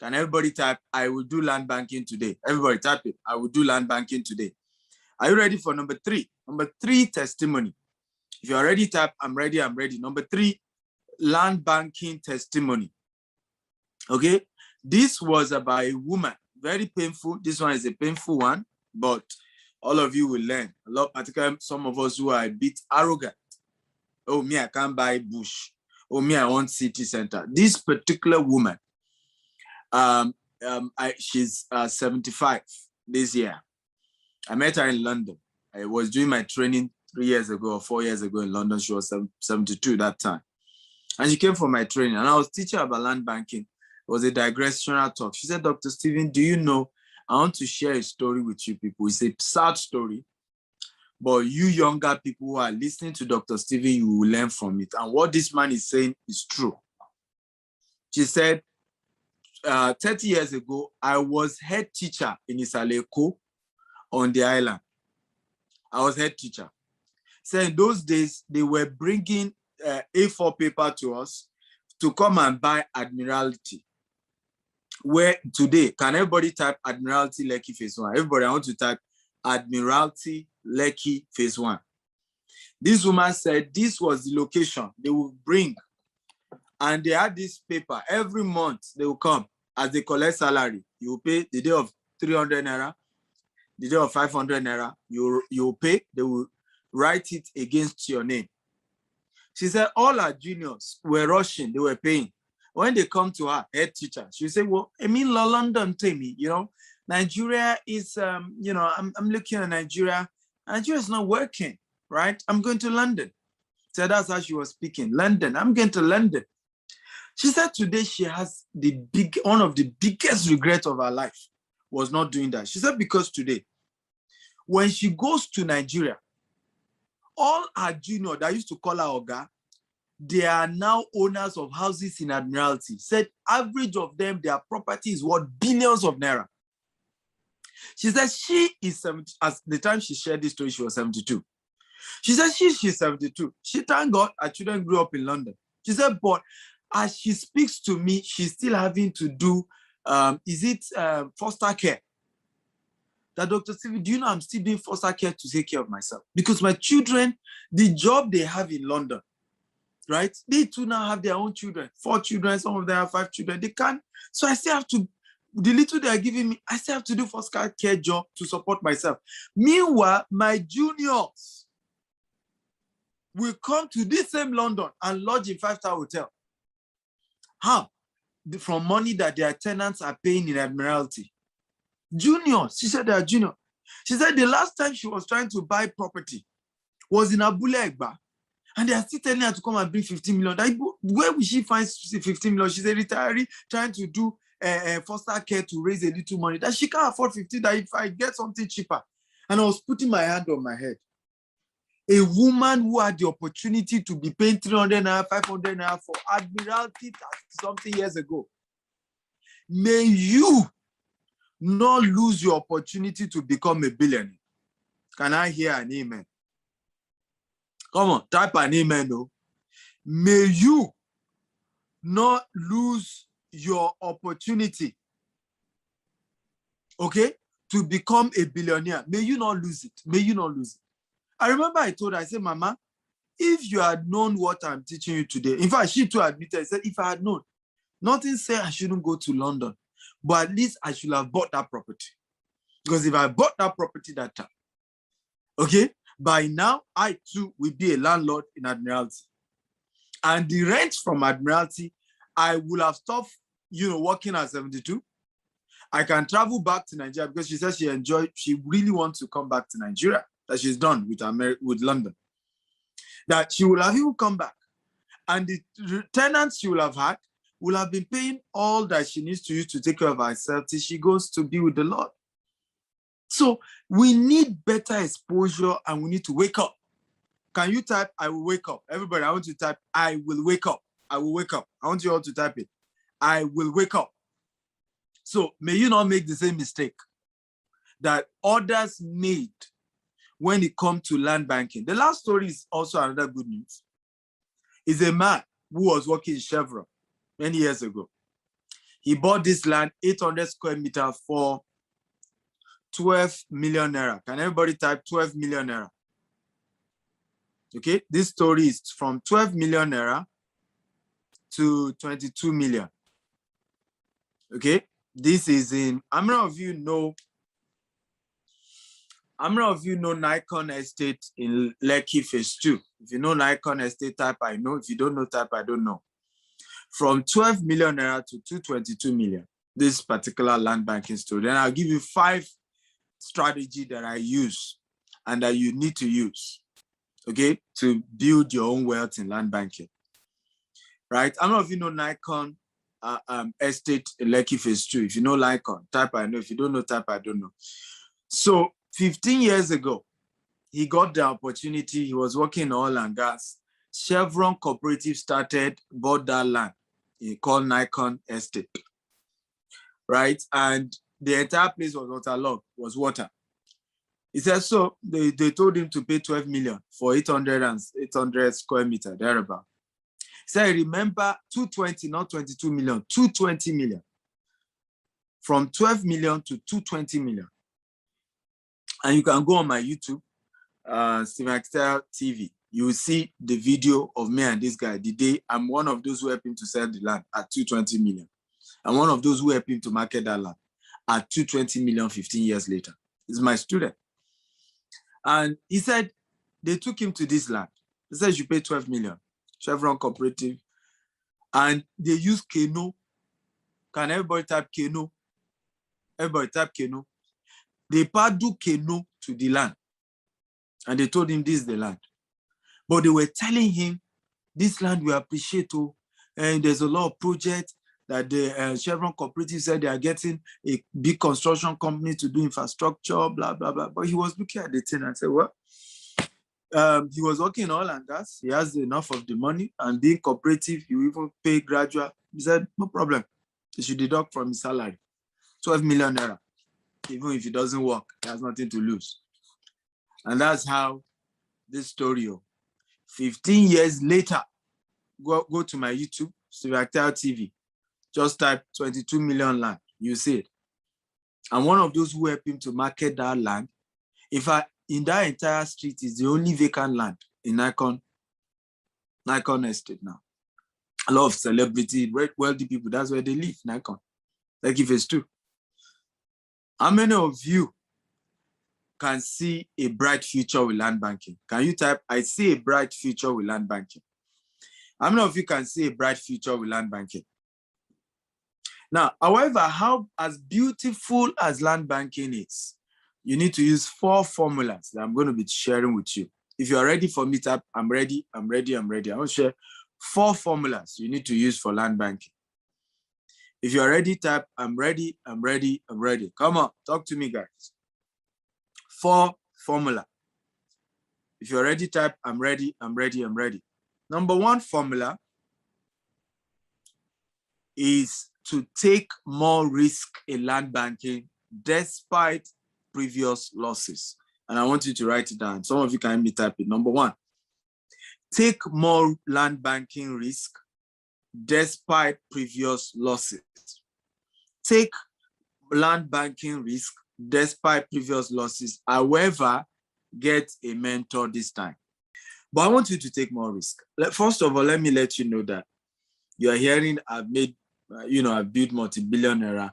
Can everybody type, I will do land banking today? Everybody type it. I will do land banking today. Are you ready for number 3? Number 3, testimony. If you're ready, type, I'm ready, I'm ready. Number 3, land banking testimony. Okay. This was about a woman. Very painful. This one is a painful one, but all of you will learn. A lot, particularly some of us who are a bit arrogant. Oh, me, I can't buy bush. Oh, me, I want city center. This particular woman, she's 75 this year. I met her in London. I was doing my training 3 years ago or 4 years ago in London. She was 72 that time. And she came for my training. And I was teaching her about land banking. It was a digressional talk. She said, Dr. Stephen, do you know, I want to share a story with you people. It's a sad story. But you younger people who are listening to Dr. Stephen, you will learn from it. And what this man is saying is true. She said, 30 years ago, I was head teacher in Isaleko on the island. I was head teacher. So in those days, they were bringing A4 paper to us to come and buy Admiralty. Where today, can everybody type Admiralty Lekki Phase 1? Everybody, I want to type Admiralty Lekki Phase 1. This woman said this was the location they would bring. And they had this paper. Every month, they will come. As they collect salary, you will pay the day of 300 naira, the day of 500 naira, you will pay. They will write it against your name. She said all her juniors were rushing. They were paying. When they come to her, head teacher, she said, well, I mean, London, tell me, Nigeria is, I'm looking at Nigeria. Nigeria is not working, right? I'm going to London. So that's how she was speaking. London, I'm going to London. She said today she has one of the biggest regrets of her life was not doing that. She said because today, when she goes to Nigeria, all her juniors that used to call her Oga, they are now owners of houses in Admiralty. Said average of them, their property is worth billions of naira. She said she is 70, at the time she shared this story, she was 72. She said she's 72. She thank God her children grew up in London. She said, but as she speaks to me, she's still having to do, foster care? That Dr. Stevie, do you know I'm still doing foster care to take care of myself? Because my children, the job they have in London, right? They too now have their own children, 4 children, some of them have 5 children. They can't. So I still have to, the little they are giving me, I still have to do foster care job to support myself. Meanwhile, my juniors will come to this same London and lodge in 5-star hotel. How? From money that their tenants are paying in Admiralty. Juniors, she said they are junior. She said the last time she was trying to buy property was in Abule Egba. And they are still telling her to come and bring 15 million. Like, where will she find 15 million? She's a retiree trying to do foster care to raise a little money. That she can't afford 15, that if I get something cheaper. And I was putting my hand on my head. A woman who had the opportunity to be paying 300 naira, 500 naira for Admiralty something years ago. May you not lose your opportunity to become a billionaire. Can I hear an amen? Come on, type an amen, though. May you not lose your opportunity, okay, to become a billionaire. May you not lose it. May you not lose it. I remember I told her, I said, Mama, if you had known what I'm teaching you today, in fact, she too admitted, I said, if I had known, nothing said I shouldn't go to London, but at least I should have bought that property. Because if I bought that property that time, okay, by now, I too will be a landlord in Admiralty. And the rent from Admiralty, I will have stopped, working at 72. I can travel back to Nigeria because she says she really wants to come back to Nigeria, that she's done with London. That she will have even come back. And the tenants she will have had will have been paying all that she needs to use to take care of herself till she goes to be with the Lord. So we need better exposure and we need to wake up. Can you type, I will wake up? Everybody, I want you to type, I will wake up. I will wake up. I want you all to type it. I will wake up. So may you not make the same mistake that others made when it comes to land banking. The last story is also another good news. It's a man who was working in Chevron many years ago. He bought this land, 800 square meters for 12 million naira. Can everybody type 12 million naira? Okay, this story is from 12 million naira to 22 million. Okay, this is in, how many of you know Nikon Estate in Lekki Phase 2? If you know Nikon Estate, type I know. If you don't know, type I don't know. From 12 million naira to 222 million, this particular land banking story. Then I'll give you 5 strategies that I use and that you need to use, okay, to build your own wealth in land banking, right? I don't know if you know Nikon Estate in Lekki Phase 2. If you know Nikon, type I know. If you don't know, type I don't know. So 15 years ago, he got the opportunity. He was working in oil and gas. Chevron Cooperative bought that land. He called Nikon Estate, right? And the entire place was waterlogged, was water. He said, so they told him to pay 12 million for 800 square meter, thereabout. He said, remember 220, not 22 million, 220 million. From 12 million to 220 million. And you can go on my YouTube, Stephen TV. You will see the video of me and this guy. The day I'm one of those who helped him to sell the land at 220 million. I'm one of those who helped him to market that land at 220 million 15 years later. He's my student. And he said, they took him to this land. He said, you pay 12 million, Chevron Cooperative. And they use Keno. Can everybody type Keno? Everybody type Keno. They padu Keno to the land. And they told him this is the land. But they were telling him, this land we appreciate, and there's a lot of projects that the Chevron Cooperative said they are getting a big construction company to do infrastructure, blah, blah, blah. But he was looking at the thing and said, well, he was working in oil and gas. He has enough of the money, and being cooperative, you even pay gradual. He said, no problem. He should deduct from his salary, 12 million naira. Even if it doesn't work, he has nothing to lose. And that's how this story, 15 years later, go to my YouTube, Stephen TV. Just type 22 million land, you see it. I'm one of those who help him to market that land. In fact, in that entire street is the only vacant land in Nikon Estate now. A lot of celebrity, wealthy people, that's where they live, Nikon. Like if it's true. How many of you can see a bright future with land banking? Can you type, I see a bright future with land banking? How many of you can see a bright future with land banking? Now, however, how as beautiful as land banking is, you need to use 4 formulas that I'm going to be sharing with you. If you're ready for me, type, I'm ready, I'm ready, I'm ready. I will share 4 formulas you need to use for land banking. If you're ready, type, I'm ready, I'm ready, I'm ready. Come on, talk to me, guys. 4 formula. If you're ready, type, I'm ready, I'm ready, I'm ready. Number 1 formula is to take more risk in land banking despite previous losses. And I want you to write it down. Some of you can help me type it. Number 1, take more land banking risk despite previous losses. Take land banking risk despite previous losses. However, get a mentor this time. But I want you to take more risk. First of all, let me let you know that you are hearing I've made, I've built multi-billionaire.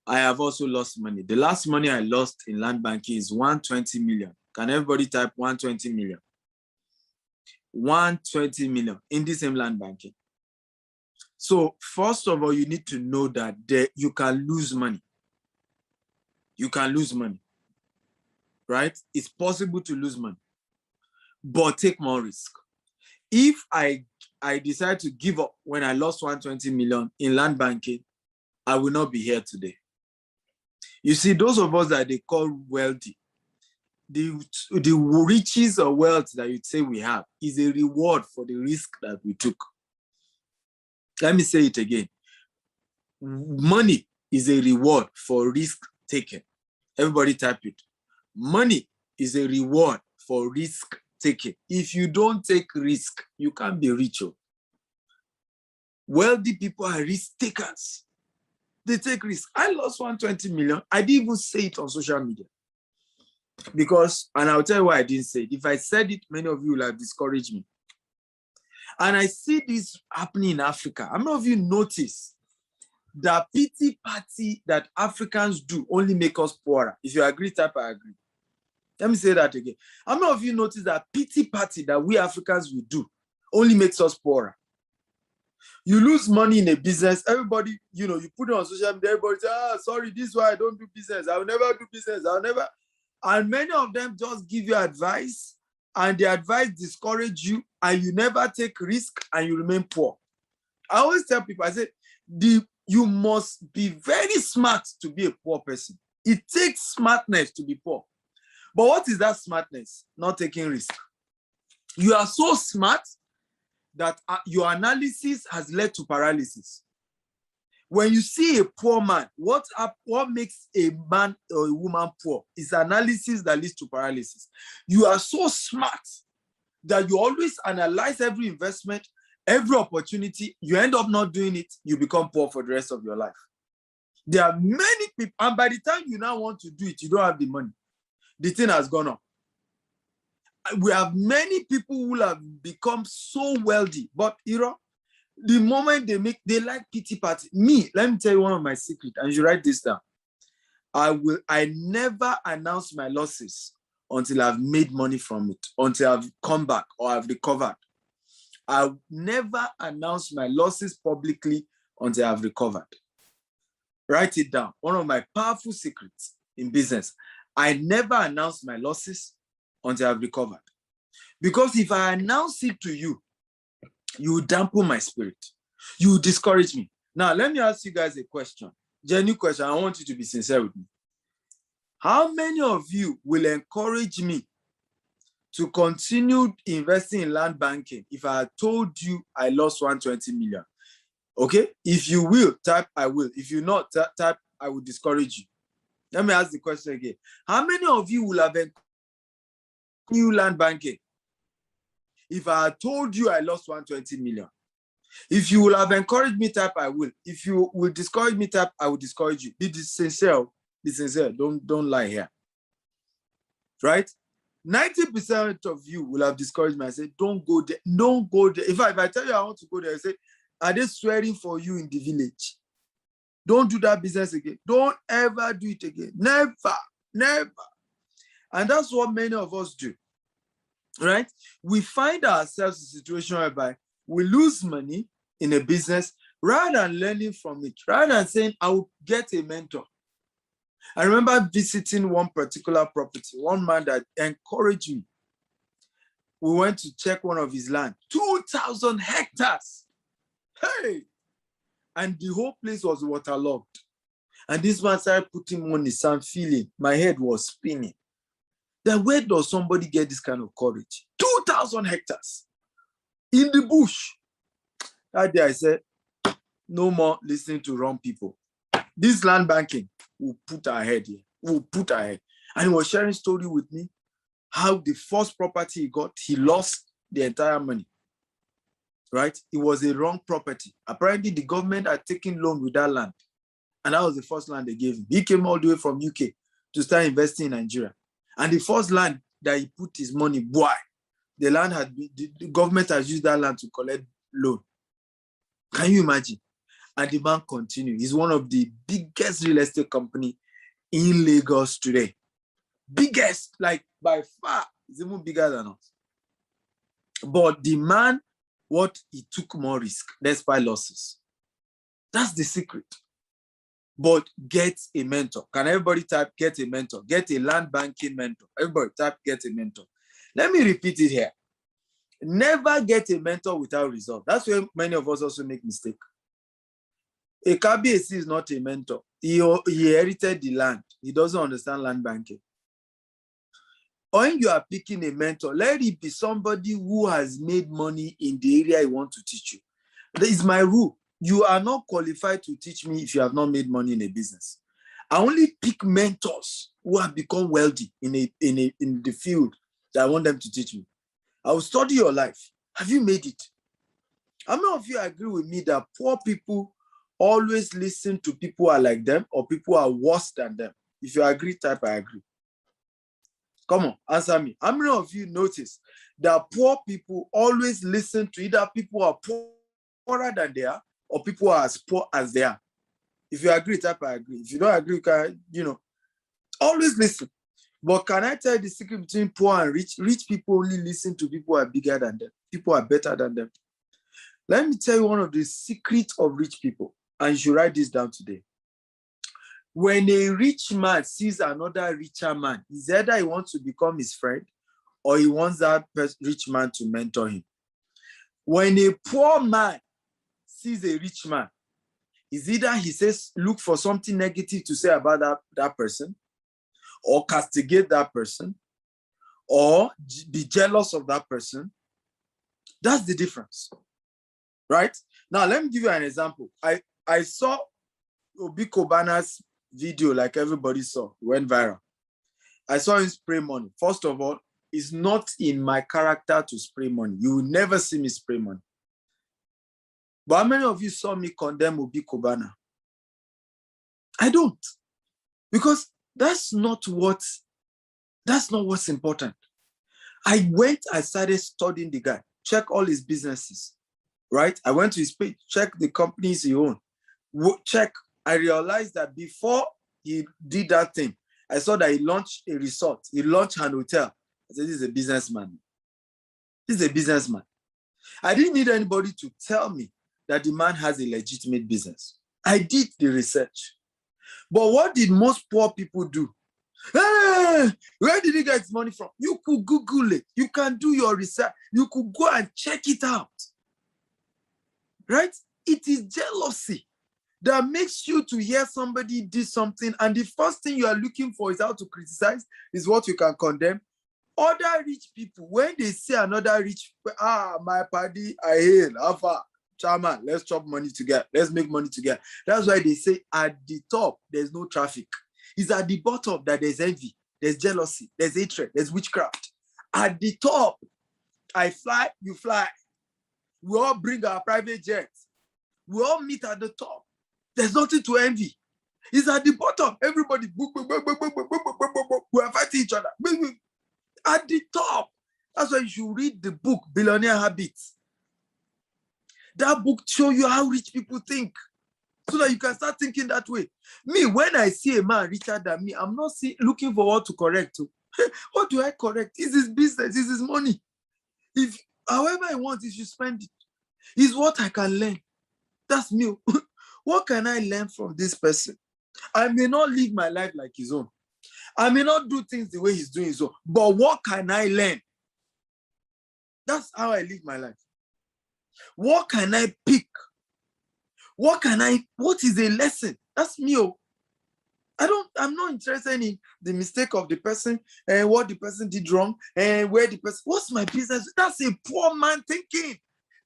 I have also lost money. The last money I lost in land banking is 120 million. Can everybody type 120 million? 120 million in the same land banking. So first of all, you need to know that you can lose money. You can lose money, right? It's possible to lose money, but take more risk. If I decide to give up when I lost 120 million in land banking, I will not be here today. You see, those of us that they call wealthy, the riches or wealth that you'd say we have is a reward for the risk that we took. Let me say it again. Money is a reward for risk taken. Everybody type it. Money is a reward for risk taken. If you don't take risk, you can't be rich. Wealthy people are risk takers. They take risk. I lost 120 million. I didn't even say it on social media. Because, and I'll tell you why I didn't say it. If I said it, many of you will have discouraged me. And I see this happening in Africa. How many of you notice the pity party that Africans do only make us poorer? If you agree, type I agree. Let me say that again. How many of you notice that pity party that we Africans will do only makes us poorer? You lose money in a business, everybody, you put it on social media, everybody say, sorry, this is why I don't do business. I'll never do business. I'll never. And many of them just give you advice, and the advice discourage you, and you never take risk, and you remain poor. I always tell people, I say, you must be very smart to be a poor person. It takes smartness to be poor. But what is that smartness? Not taking risk. You are so smart that your analysis has led to paralysis. When you see a poor man, what makes a man or a woman poor is analysis that leads to paralysis. You are so smart that you always analyze every investment, every opportunity. You end up not doing it, you become poor for the rest of your life. There are many people, and by the time you now want to do it, you don't have the money. The thing has gone up. We have many people who have become so wealthy, but the moment they like pity party. Me, let me tell you one of my secrets, and you write this down. I never announce my losses until I've made money from it, until I've come back or I've recovered. I never announce my losses publicly until I've recovered. Write it down. One of my powerful secrets in business. I never announce my losses until I've recovered. Because if I announce it to you, you dampen my spirit. You discourage me. Now, let me ask you guys a question. Genuine question. I want you to be sincere with me. How many of you will encourage me to continue investing in land banking if I had told you I lost 120 million? Okay? If you will, type I will. If you not, type I will discourage you. Let me ask the question again. How many of you will have new land banking if I had told you I lost 120 million? If you will have encouraged me, type I will. If you will discourage me, type I will discourage you. Be sincere. Be sincere. Don't lie here. Right? 90% of you will have discouraged me. I say, don't go there. Don't go there. If I tell you I want to go there, I say, are they swearing for you in the village? Don't do that business again. Don't ever do it again. Never. Never. And that's what many of us do. Right? We find ourselves in a situation whereby we lose money in a business rather than learning from it, rather than saying, I will get a mentor. I remember visiting one particular property, one man that encouraged me. We went to check one of his land, 2,000 hectares. Hey! And the whole place was waterlogged. And this man started putting money, some feeling. My head was spinning. Then where does somebody get this kind of courage? 2,000 hectares in the bush. That day I said, no more listening to wrong people. This land banking will put our head here. We'll put our head. And he was sharing story with me how the first property he got, he lost the entire money. Right? It was a wrong property. Apparently, the government had taken loan with that land. And that was the first land they gave him. He came all the way from UK to start investing in Nigeria. And the first land that he put his money, boy, the land had been, the government has used that land to collect loan. Can you imagine? And the man continued. He's one of the biggest real estate company in Lagos today. Biggest, like by far, it's even bigger than us. But the man, he took more risk despite losses. That's the secret. But get a mentor. Can everybody type get a mentor? Get a land banking mentor. Everybody type get a mentor. Let me repeat it here. Never get a mentor without result. That's where many of us also make mistake. A KBAC is not a mentor. He inherited the land. He doesn't understand land banking. When you are picking a mentor, let it be somebody who has made money in the area I want to teach you. That is my rule. You are not qualified to teach me if you have not made money in a business. I only pick mentors who have become wealthy in the field that I want them to teach me. I will study your life. Have you made it? How many of you agree with me that poor people always listen to people who are like them or people who are worse than them? If you agree, type I agree. Come on, answer me. How many of you notice that poor people always listen to either people who are poorer than they are or people who are as poor as they are? If you agree, type I agree. If you don't agree, you can, always listen. But can I tell you the secret between poor and rich? Rich people only listen to people who are bigger than them. People who are better than them. Let me tell you one of the secrets of rich people, and you should write this down today. When a rich man sees another richer man, it's either he wants to become his friend or he wants that rich man to mentor him. When a poor man sees a rich man, it's either he says, look for something negative to say about that person, or castigate that person, or be jealous of that person. That's the difference, right? Now, let me give you an example. I saw Obi Kobana's video, like everybody saw, went viral. I saw him spray money. First of all, it's not in my character to spray money. You will never see me spray money. But how many of you saw me condemn Obi Kobana? I don't. Because that's not what's important. I started studying the guy, check all his businesses, right? I went to his page, check the companies he owns, check. I realized that before he did that thing, I saw that he launched a resort, he launched an hotel. I said, this is a businessman. This is a businessman. I didn't need anybody to tell me that the man has a legitimate business. I did the research. But what did most poor people do? Hey, where did he get his money from? You could Google it. You can do your research. You could go and check it out. Right? It is jealousy that makes you to hear somebody did something, and the first thing you are looking for is how to criticize, is what you can condemn. Other rich people, when they see another rich, my party, I hail, Alpha, Chairman, let's chop money together. Let's make money together. That's why they say at the top, there's no traffic. It's at the bottom that there's envy, there's jealousy, there's hatred, there's witchcraft. At the top, I fly, you fly. We all bring our private jets. We all meet at the top. There's nothing to envy. It's at the bottom. Everybody, we are fighting each other. At the top. That's why you should read the book, Billionaire Habits. That book shows you how rich people think, so that you can start thinking that way. Me, when I see a man richer than me, I'm not looking for what to correct. What do I correct? It's his business, it's his money. If however I want, he should spend it. It's what I can learn. That's me. What can I learn from this person? I may not live my life like his own. I may not do things the way he's doing his own. But what can I learn? That's how I live my life. What can I pick? What is a lesson? That's me. I'm not interested in the mistake of the person and what the person did wrong and where the person, what's my business? That's a poor man thinking.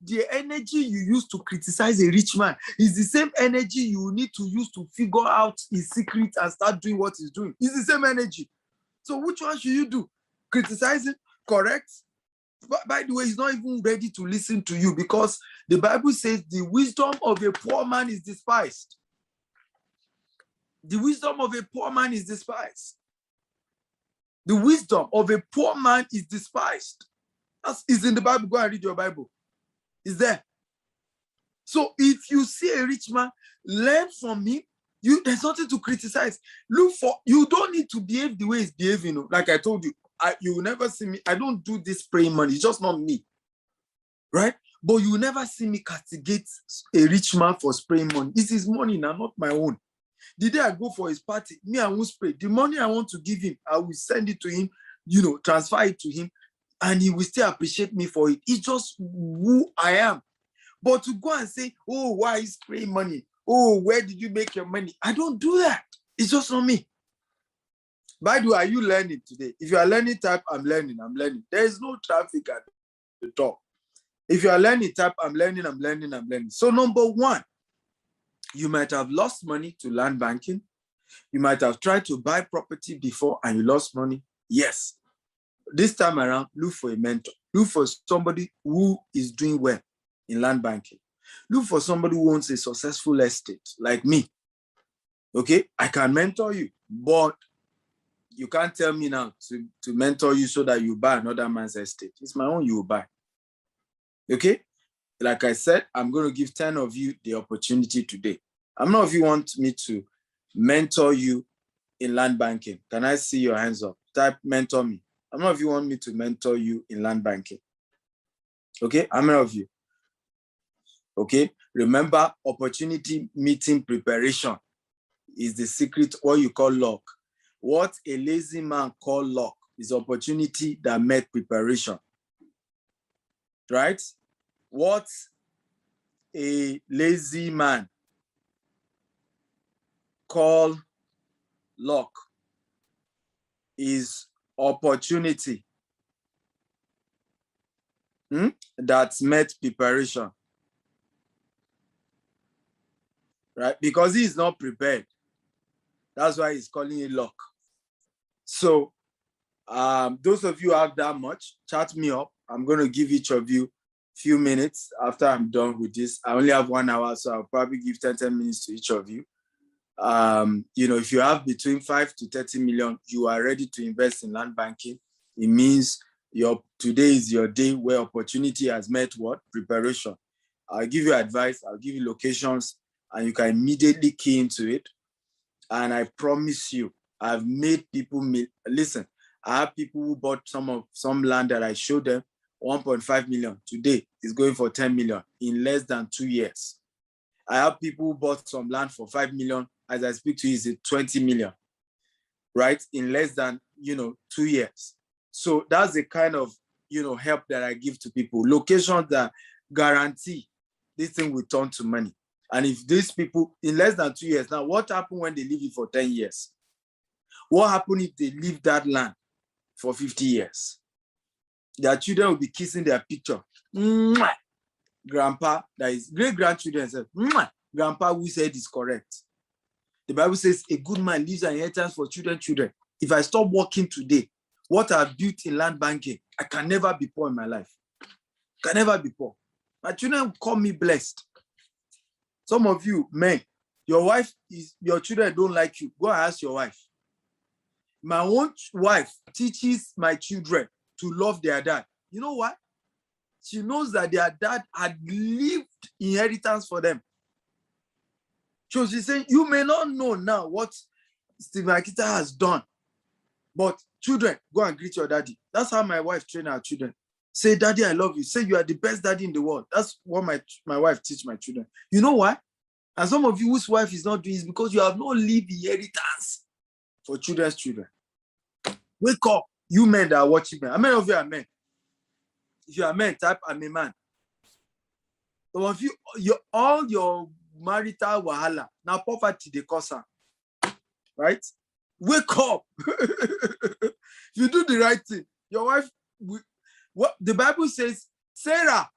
The energy you use to criticize a rich man is the same energy you need to use to figure out his secret and start doing what he's doing. It's the same energy. So which one should you do? Criticize him? Correct? But by the way, he's not even ready to listen to you, because the Bible says the wisdom of a poor man is despised. The wisdom of a poor man is despised. The wisdom of a poor man is despised. It's in the Bible. Go and read your Bible. It's there. So if you see a rich man, learn from him. There's nothing to criticize. You don't need to behave the way he's behaving. Like I told you, you will never see me. I don't do this praying money. It's just not me. Right? But you will never see me castigate a rich man for spraying money. It's his money now, not my own. The day I go for his party, me, I won't spray. The money I want to give him, I will send it to him, transfer it to him, and he will still appreciate me for it. It's just who I am. But to go and say, oh, why is spraying money? Oh, where did you make your money? I don't do that. It's just not me. By the way, are you learning today? If you are learning, type, I'm learning. There is no traffic at the top. If you are learning, type, I'm learning. So number one, you might have lost money to land banking. You might have tried to buy property before and you lost money. Yes. This time around, look for a mentor. Look for somebody who is doing well in land banking. Look for somebody who owns a successful estate like me. Okay, I can mentor you, but you can't tell me now to mentor you so that you buy another man's estate. It's my own, you will buy. Okay, like I said, I'm going to give 10 of you the opportunity today. How many of you want me to mentor you in land banking? Can I see your hands up? Type mentor me. How many of you want me to mentor you in land banking? Okay, how many of you? Okay, remember, opportunity meeting preparation is the secret, what you call luck. What a lazy man call luck is opportunity that met preparation, right? What a lazy man call luck is opportunity that met preparation, right? Because he is not prepared. That's why he's calling it luck. So those of you who have that much, chat me up. I'm going to give each of you a few minutes after I'm done with this. I only have 1 hour, so I'll probably give 10 minutes to each of you. If you have between 5 to 30 million, you are ready to invest in land banking. It means today is your day where opportunity has met what? Preparation. I'll give you advice, I'll give you locations, and you can immediately key into it. And I promise you, I've made people listen. I have people who bought some land that I showed them 1.5 million. Today is going for 10 million in less than 2 years. I have people who bought some land for 5 million. As I speak to you, is 20 million, right? In less than 2 years. So that's the kind of help that I give to people. Locations that guarantee this thing will turn to money. And if these people in less than 2 years, now what happened when they leave it for 10 years? What happened if they leave that land for 50 years? Their children will be kissing their picture. Mwah! Grandpa, that is great-grandchildren, say, mwah! Grandpa who said is correct. The Bible says a good man leaves an inheritance for children. If I stop working today, what I've built in land banking, I can never be poor in my life. Can never be poor. My children will call me blessed. Some of you, men, your children don't like you. Go and ask your wife. My own wife teaches my children to love their dad. You know why? She knows that their dad had left inheritance for them. So she's saying, you may not know now what Stephen Akita has done, but children, go and greet your daddy. That's how my wife trained her children. Say, daddy, I love you. Say, you are the best daddy in the world. That's what my wife teach my children. You know why? And some of you whose wife is not doing is because you have not leave inheritance for children's children. Wake up, you men that are watching me. How many of you are men? If you are men, type, I'm a man. Some of you, all your marital wahala, now poverty, they cause her. Right? Wake up. If you do the right thing, your wife, what the Bible says, Sarah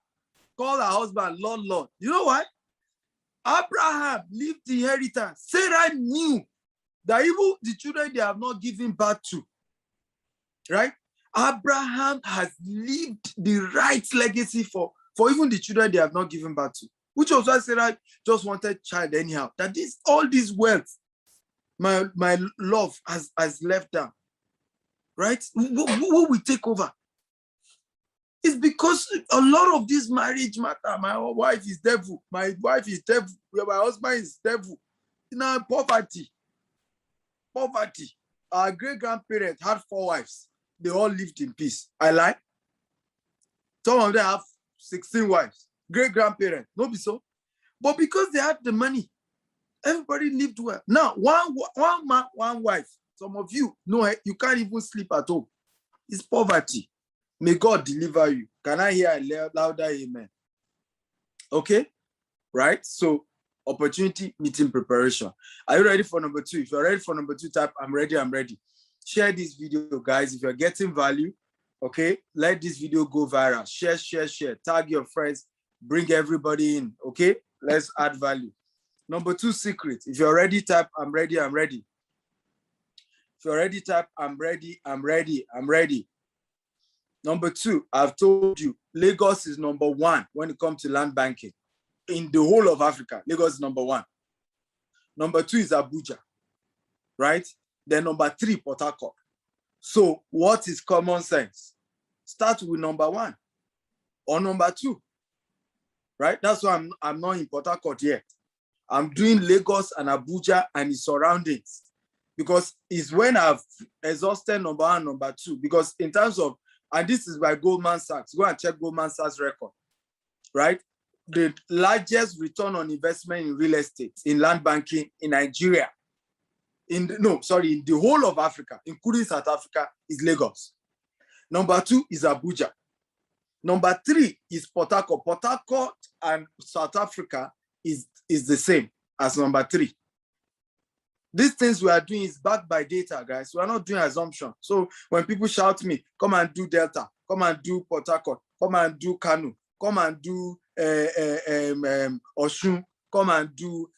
called her husband Lord, Lord. You know why? Abraham left the inheritance. Sarah knew that even the children they have not given birth to, right? Abraham has lived the right legacy for even the children they have not given birth to, which was why Sarah just wanted child anyhow. That all this wealth, my love has left down, right? Who will take over? It's because a lot of this marriage matter. My wife is devil. My wife is devil. My husband is devil. Poverty. Poverty. Our great-grandparents had 4 wives. They all lived in peace. I lie. Some of them have 16 wives. Great-grandparents. No be so. But because they had the money, everybody lived well. Now, one man, one wife. Some of you, you can't even sleep at home. It's poverty. May God deliver you. Can I hear a louder amen? Okay? Right? So, opportunity meeting preparation. Are you ready for number 2? If you're ready for number 2, type, I'm ready, I'm ready. Share this video, guys. If you're getting value, okay? Let this video go viral. Share. Tag your friends. Bring everybody in, okay? Let's add value. Number 2 secret. If you're ready, type, I'm ready, I'm ready. If you're ready, type, I'm ready, I'm ready, I'm ready. Number 2, I've told you, Lagos is number 1 when it comes to land banking. in the whole of Africa, Lagos is number 1. Number 2 is Abuja, right? Then number 3, Port Harcourt. So what is common sense? Start with number 1 or number 2, right? That's why I'm not in Port Harcourt yet. I'm doing Lagos and Abuja and its surroundings, because it's when I've exhausted number 1, number 2, because in terms of, and this is by Goldman Sachs, go and check Goldman Sachs record, right? The largest return on investment in real estate, in land banking in Nigeria, in the whole of Africa, including South Africa, is Lagos. Number 2 is Abuja. Number 3 is Port Harcourt. Port Harcourt and South Africa is the same as number 3. These things we are doing is backed by data, guys. We are not doing assumption. So when people shout me, come and do Delta, come and do Port Harcourt, come and do Kano, come and do Osun, come and do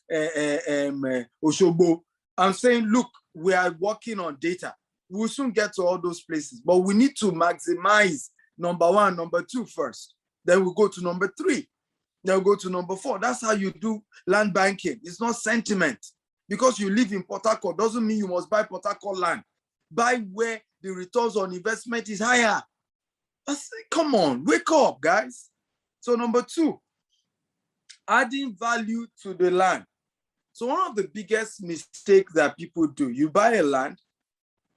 Osogbo, I'm saying, look, we are working on data. We'll soon get to all those places, but we need to maximize number 1, number 2 first. Then we'll go to number 3. Then we'll go to number 4. That's how you do land banking. It's not sentiment. Because you live in Port Harcourt doesn't mean you must buy Port Harcourt land. Buy where the returns on investment is higher. Come on, wake up, guys. So number 2, adding value to the land. So one of the biggest mistakes that people do, you buy a land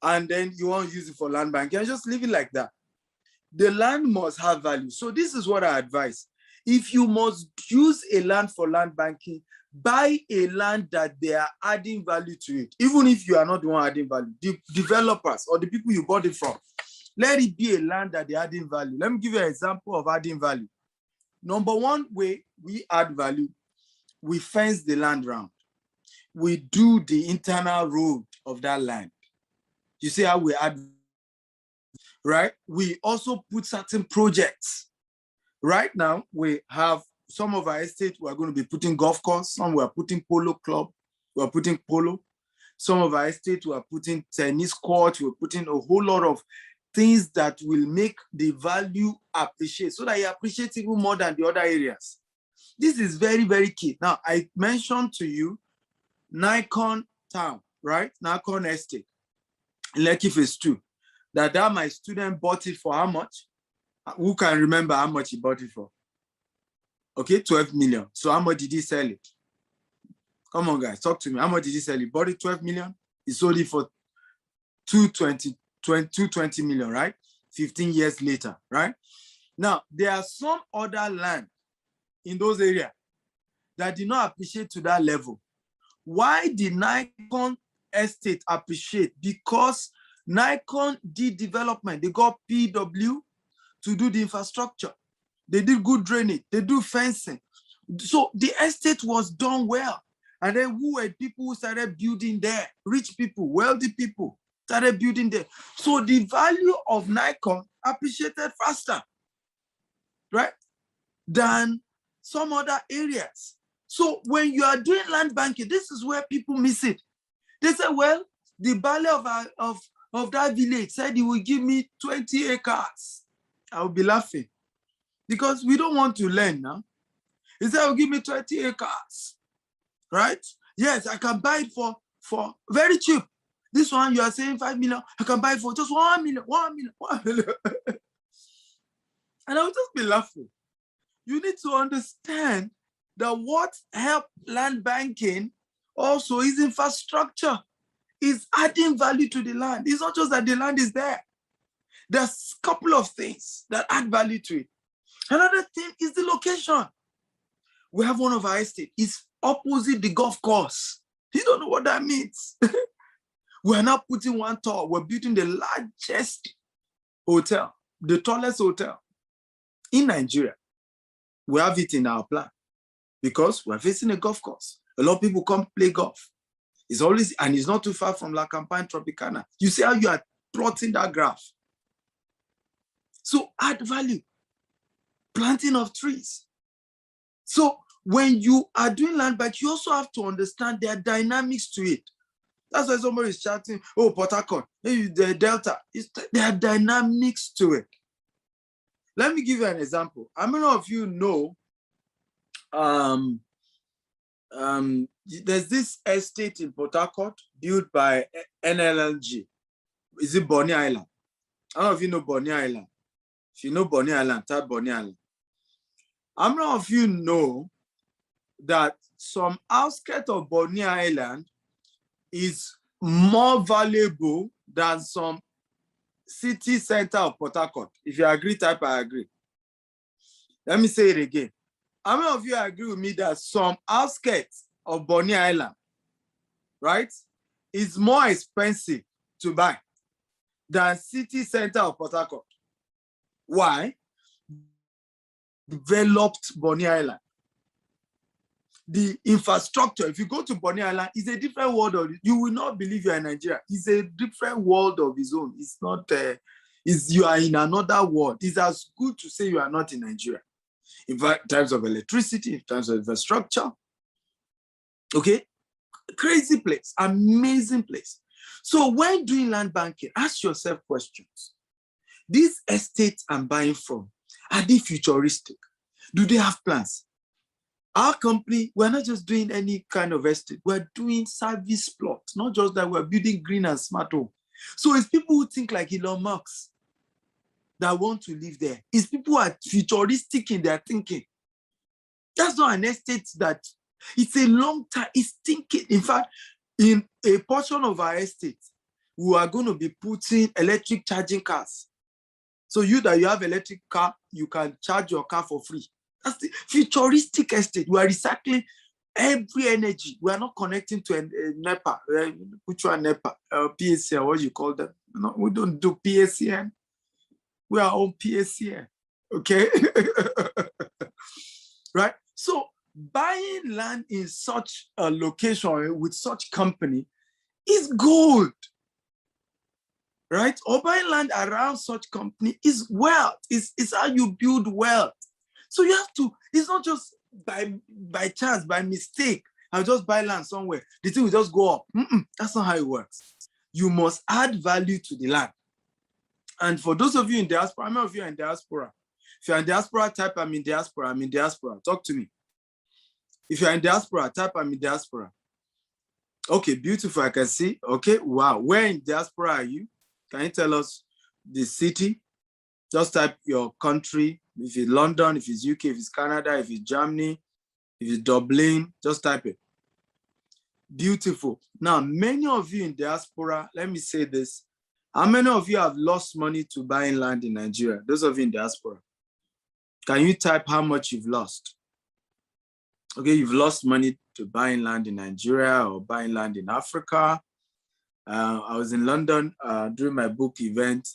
and then you want to use it for land banking and just leave it like that. The land must have value. So this is what I advise. If you must use a land for land banking, buy a land that they are adding value to it. Even if you are not the one adding value, the developers or the people you bought it from, let it be a land that they're adding value. Let me give you an example of adding value. Number 1 way we add value, we fence the land round. We do the internal road of that land. You see how we add, right? We also put certain projects. Right now, we have some of our estate, we're going to be putting golf course. Some we are putting polo club. We're putting polo. Some of our estate, we are putting tennis court. We're putting a whole lot of things that will make the value appreciate, so that you appreciate even more than the other areas. This is very, very key. Now, I mentioned to you Nikon Town, right? Nikon Estate, Lekki Phase 2. That my student bought it for how much? Who can remember how much he bought it for? Okay, 12 million. So how much did he sell it? Come on, guys, talk to me. How much did he sell it? Bought it 12 million? He sold it for 220 million, right? 15 years later, right? Now, there are some other land in those areas that did not appreciate to that level. Why did Nikon Estate appreciate? Because Nikon did development. They got PW to do the infrastructure. They did good drainage. They do fencing. So the estate was done well. And then who were people who started building there? Rich people, wealthy people started building there. So the value of Nikon appreciated faster, right, than some other areas. So when you are doing land banking, this is where people miss it. They say, well, the value of that village said he will give me 20 acres. I will be laughing because we don't want to learn now. He said, "Will give me 20 acres, right? Yes, I can buy it for very cheap. This one you are saying 5 million, I can buy it for just 1 million, 1 million, 1 million." And I will just be laughing. You need to understand that what helps land banking also is infrastructure. Is adding value to the land. It's not just that the land is there. There's a couple of things that add value to it. Another thing is the location. We have one of our estate. It's opposite the golf course. You don't know what that means. We're now putting one tower. We're building the largest hotel, the tallest hotel in Nigeria. We have it in our plan because we're facing a golf course. A lot of people come play golf. It's always, and it's not too far from La Campagne Tropicana. You see how you are plotting that graph. So add value, planting of trees. So when you are doing land bank, you also have to understand there are dynamics to it. That's why somebody is chatting, oh, Port Harcourt, hey, the Delta. There are dynamics to it. Let me give you an example. How many of you know Um, there's this estate in Port Harcourt built by NLNG. Is it Bonny Island? I don't know if you know Bonny Island. If you know Bonny Island, type Bonny Island. How many of you know that some outskirts of Bonny Island is more valuable than some city center of Port Harcourt? If you agree, type I agree. Let me say it again. How many of you agree with me that some outskirts of Bonny Island, right, is more expensive to buy than city center of Port Harcourt? Why? Developed Bonny Island. The infrastructure, if you go to Bonny Island, is a different world. You will not believe you are in Nigeria. It's a different world of its own. It's not, you are in another world. It's as good to say you are not in Nigeria. In fact, in terms of electricity, in terms of infrastructure, okay? Crazy place, amazing place. So when doing land banking, ask yourself questions. These estates I'm buying from, are they futuristic? Do they have plans? Our company, we're not just doing any kind of estate. We're doing service plots, not just that we're building green and smart home. So it's people who think like Elon Musk that want to live there. It's people who are futuristic in their thinking. That's not an estate that, it's a long time, it's thinking. In fact, in a portion of our estate, we are going to be putting electric charging cars. So you that you have electric car, you can charge your car for free. That's the futuristic estate. We are recycling every energy. We are not connecting to a NEPA. Which one NEPA? PACN, what do you call them? No, we don't do PACN. We are on PACN, okay? Right? So buying land in such a location with such company is gold, right? Or buying land around such company is wealth. It's how you build wealth. So you have to, it's not just by chance, by mistake, I'll just buy land somewhere. The thing will just go up. That's not how it works. You must add value to the land. And for those of you in diaspora, how many of you are in diaspora? If you're in diaspora, type I'm in diaspora. I'm in diaspora. Talk to me. If you're in diaspora, type I'm in diaspora. Okay, beautiful. I can see. Okay, wow. Where in diaspora are you? Can you tell us the city? Just type your country. If it's London, if it's UK, if it's Canada, if it's Germany, if it's Dublin, just type it. Beautiful. Now, many of you in diaspora, let me say this. How many of you have lost money to buying land in Nigeria? Those of you in diaspora. Can you type how much you've lost? Okay, you've lost money to buying land in Nigeria or buying land in Africa. I was in London during my book event.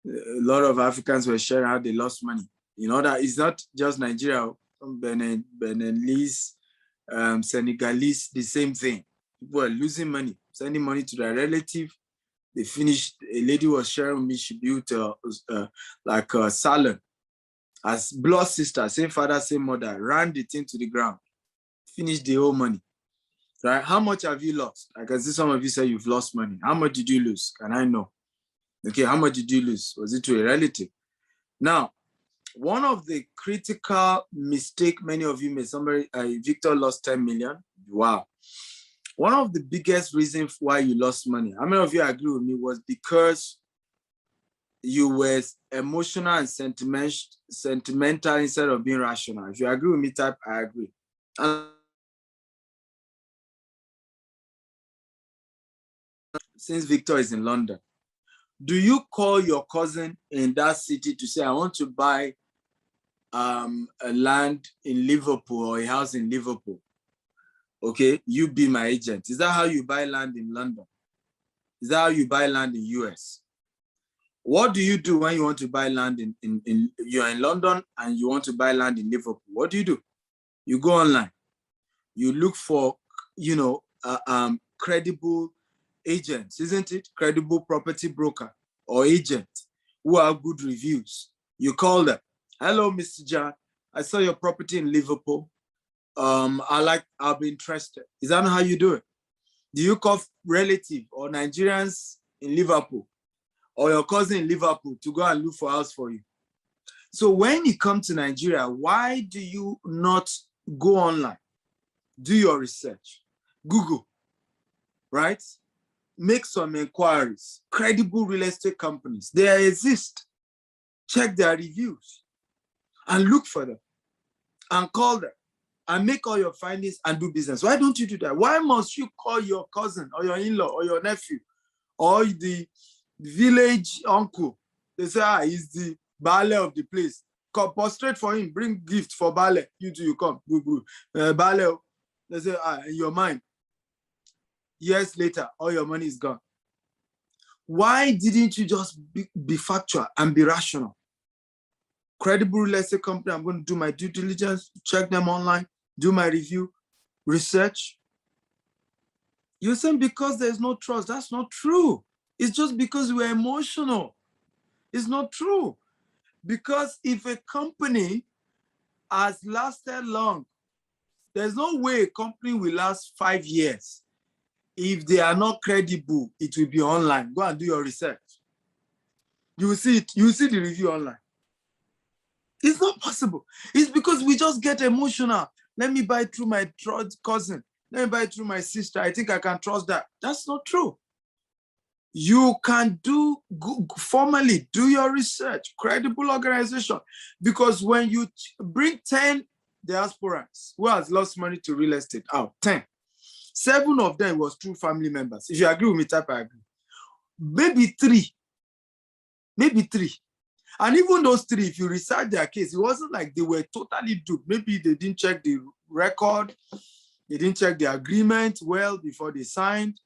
A lot of Africans were sharing how they lost money. You know that it's not just Nigeria, Beninese, Senegalese, the same thing. People are losing money, sending money to their relative. They finished, a lady was sharing with me, she built like a salon. As blood sister, same father, same mother, ran the thing to the ground, finished the whole money. Right? How much have you lost? I can see some of you say you've lost money. How much did you lose? Can I know? Okay, how much did you lose? Was it to a relative? Now, one of the critical mistake many of you made, Victor lost 10 million. Wow. One of the biggest reasons why you lost money, how many of you agree with me, was because you were emotional and sentimental instead of being rational. If you agree with me, type I agree. And since Victor is in London, do you call your cousin in that city to say, I want to buy a land in Liverpool or a house in Liverpool? Okay, you be my agent. Is that how you buy land in London? Is that how you buy land in US? What do you do when you want to buy land you're in London and you want to buy land in Liverpool? What do? You go online. You look for, credible agents, isn't it? Credible property broker or agent who have good reviews. You call them. Hello, Mr. John. I saw your property in Liverpool. I'll be interested. Is that how you do it? Do you call relative or Nigerians in Liverpool or your cousin in Liverpool to go and look for a house for you? So when you come to Nigeria, why do you not go online, do your research, Google, right? Make some inquiries. Credible real estate companies, they exist. Check their reviews and look for them and call them and make all your findings and do business. Why don't you do that? Why must you call your cousin or your in-law or your nephew or the village uncle? They say, he's the Bale of the place. Come, prostrate for him, bring gift for Bale. You two, you come. Bale. They say, in your mind. Years later, all your money is gone. Why didn't you just be factual and be rational? Credible real estate company, I'm going to do my due diligence, check them online, do my review, research. You're saying because there's no trust. That's not true. It's just because we're emotional. It's not true. Because if a company has lasted long, there's no way a company will last 5 years. If they are not credible, it will be online. Go and do your research. You will see it. You will see the review online. It's not possible. It's because we just get emotional. Let me buy through my cousin. Let me buy through my sister. I think I can trust that. That's not true. You can formally do your research, credible organization. Because when you bring 10 diasporans who has lost money to real estate out, 10, 7 of them was true family members. If you agree with me, type I agree. Maybe 3. Maybe 3. And even those 3, if you research their case, it wasn't like they were totally duped. Maybe they didn't check the record. They didn't check the agreement well before they signed,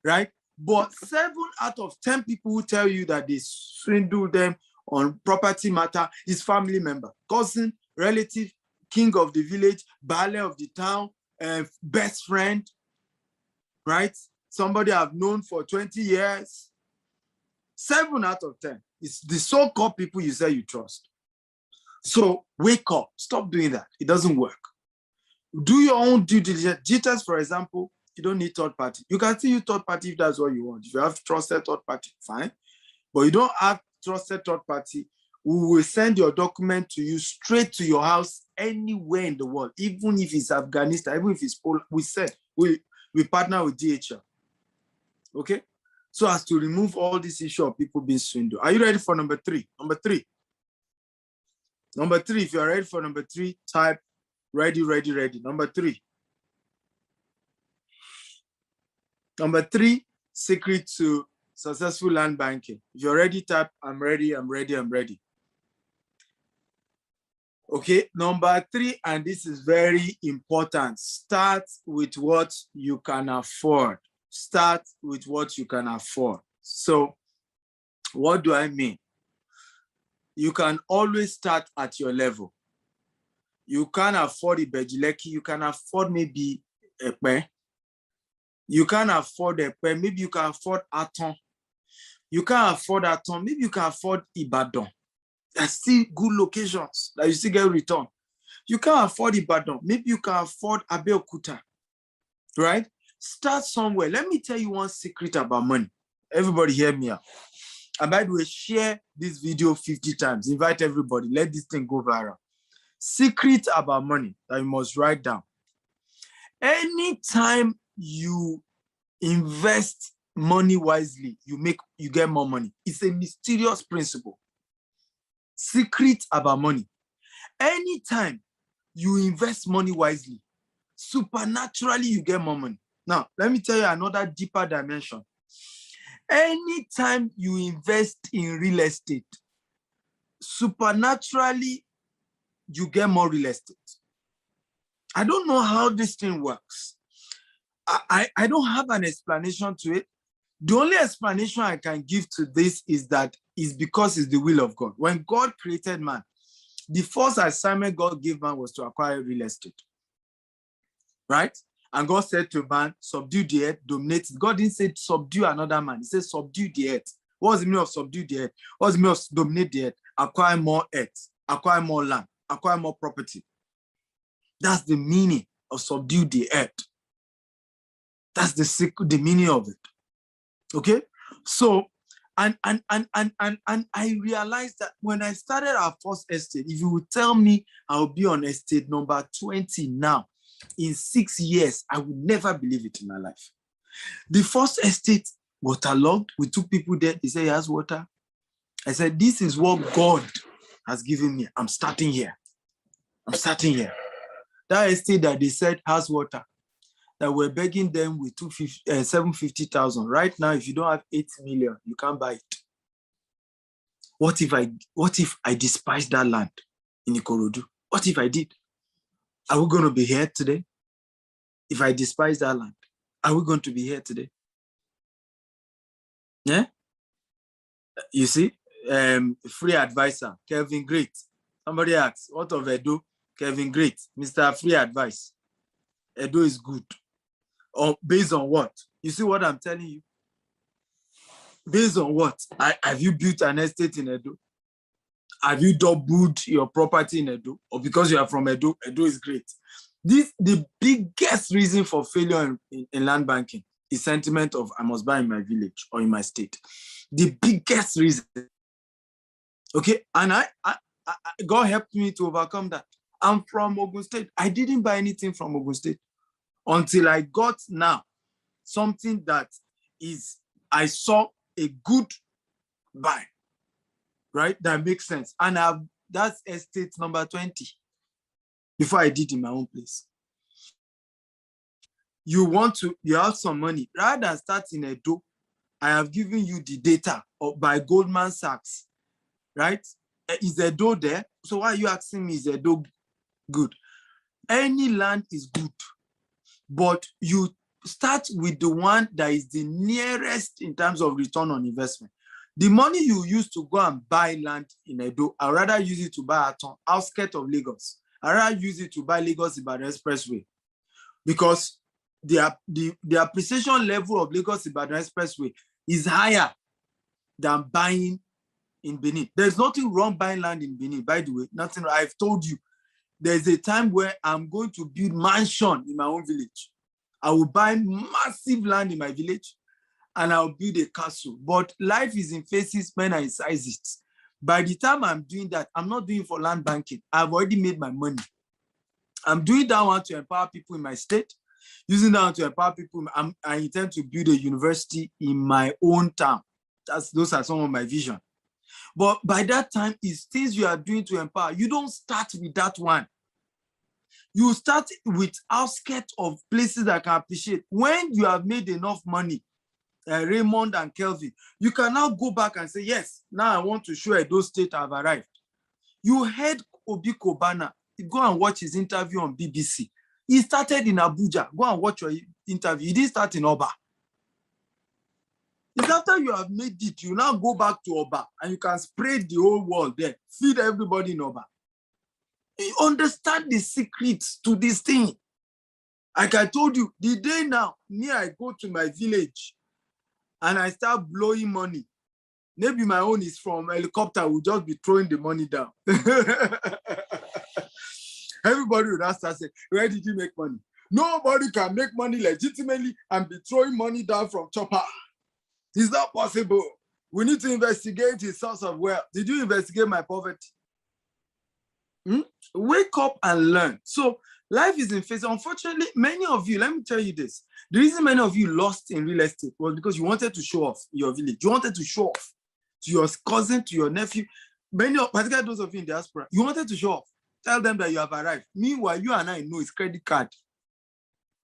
right? But 7 out of 10 people who tell you that they swindle them on property matter is family member, cousin, relative, king of the village, Bale of the town, best friend, right? Somebody I've known for 20 years. 7 out of 10. It's the so-called people you say you trust. So wake up. Stop doing that. It doesn't work. Do your own due diligence. JITES, for example, you don't need third party. You can still use third party if that's what you want. If you have trusted third party, fine. But you don't have trusted third party, we will send your document to you straight to your house anywhere in the world, even if it's Afghanistan, even if it's Poland. We partner with DHL. Okay? So as to remove all this issue of people being swindled. Are you ready for number 3? Number 3. Number 3, if you are ready for number 3, type ready, ready, ready. Number 3. Number 3, secret to successful land banking. If you're ready, type I'm ready, I'm ready, I'm ready. Okay, number 3, and this is very important. Start with what you can afford. Start with what you can afford. So what do I mean? You can always start at your level. You can afford Ibejileki, you can afford maybe Epe. You can afford Epe, maybe you can afford Aton. You can afford Aton, maybe you can afford Ibadan. There's still good locations that you still get return. You can afford Ibadan, maybe you can afford Abeokuta, right? Start somewhere. Let me tell you one secret about money. Everybody hear me out. And by the way, share this video 50 times. Invite everybody. Let this thing go viral. Secret about money that you must write down. Anytime you invest money wisely, you get more money. It's a mysterious principle. Secret about money. Anytime you invest money wisely, supernaturally you get more money. Now, let me tell you another deeper dimension. Anytime you invest in real estate, supernaturally you get more real estate. I don't know how this thing works. I don't have an explanation to it. The only explanation I can give to this is that it's because it's the will of God. When God created man, the first assignment God gave man was to acquire real estate, right? And God said to man, subdue the earth, dominate it. God didn't say subdue another man. He said subdue the earth. What was the meaning of subdue the earth? What was the meaning of dominate the earth? Acquire more earth, acquire more land, acquire more property. That's the meaning of subdue the earth. That's the meaning of it. Okay? So And I realized that when I started our first estate, if you would tell me I'll be on estate number 20 now, in 6 years, I would never believe it in my life. The first estate, waterlogged. We took people there. He said he has water. I said, this is what God has given me. I'm starting here. I'm starting here. That estate that they said has water, that we're begging them with 750,000. Right now, if you don't have 8 million, you can't buy it. What if I despise that land in Ikorodu? What if I did? Are we going to be here today? If I despise that land, are we going to be here today? Yeah? You see, free advisor, Kevin Great. Somebody asks, what of Edo? Kevin Great, Mr. Free Advice. Edo is good. Based on what? You see what I'm telling you? Based on what? Have you built an estate in Edo? Have you doubled your property in Edo? Or because you are from Edo, Edo is great. The biggest reason for failure in land banking is sentiment of I must buy in my village or in my state. The biggest reason. Okay, and God helped me to overcome that. I'm from Ogun State. I didn't buy anything from Ogun State until I got now something that is, I saw a good buy, right? That makes sense. And that's estate number 20 before I did in my own place. You have some money. Rather than start in Edo, I have given you the data by Goldman Sachs, right? Is Edo there? So why are you asking me, is Edo good? Any land is good, but you start with the one that is the nearest in terms of return on investment. The money you use to go and buy land in Edo, I'd rather use it to buy a outskirts of Lagos. I'd rather use it to buy Lagos-Ibadan Expressway, because the appreciation level of Lagos-Ibadan Expressway is higher than buying in Benin. There's nothing wrong buying land in Benin, by the way. Nothing. I've told you, there's a time where I'm going to build mansion in my own village. I will buy massive land in my village and I'll build a castle. But life is in phases when I size it. By the time I'm doing that, I'm not doing for land banking. I've already made my money. I'm doing that one to empower people in my state, using that one to empower people. I intend to build a university in my own town. Those are some of my vision. But by that time, it's things you are doing to empower. You don't start with that one. You start with outskirts of places that can appreciate. When you have made enough money, Raymond and Kelvin, you can now go back and say, yes, now I want to show Edo State I've arrived. You heard Obi Kobana. Go and watch his interview on BBC. He started in Abuja. Go and watch your interview. He didn't start in Oba. It's after you have made it, you now go back to Oba and you can spread the whole world there. Feed everybody in Oba. You understand the secrets to this thing. Like I told you, the day now, I go to my village and I start blowing money. Maybe my own is from helicopter, will just be throwing the money down. Everybody would start saying, where did you make money? Nobody can make money legitimately and be throwing money down from chopper. It's not possible. We need to investigate his source of wealth. Did you investigate my poverty? Wake up and learn. So life is in phase. Unfortunately, many of you, let me tell you this. The reason many of you lost in real estate was because you wanted to show off your village. You wanted to show off to your cousin, to your nephew. Particularly those of you in diaspora, you wanted to show off. Tell them that you have arrived. Meanwhile, you and I know it's credit card.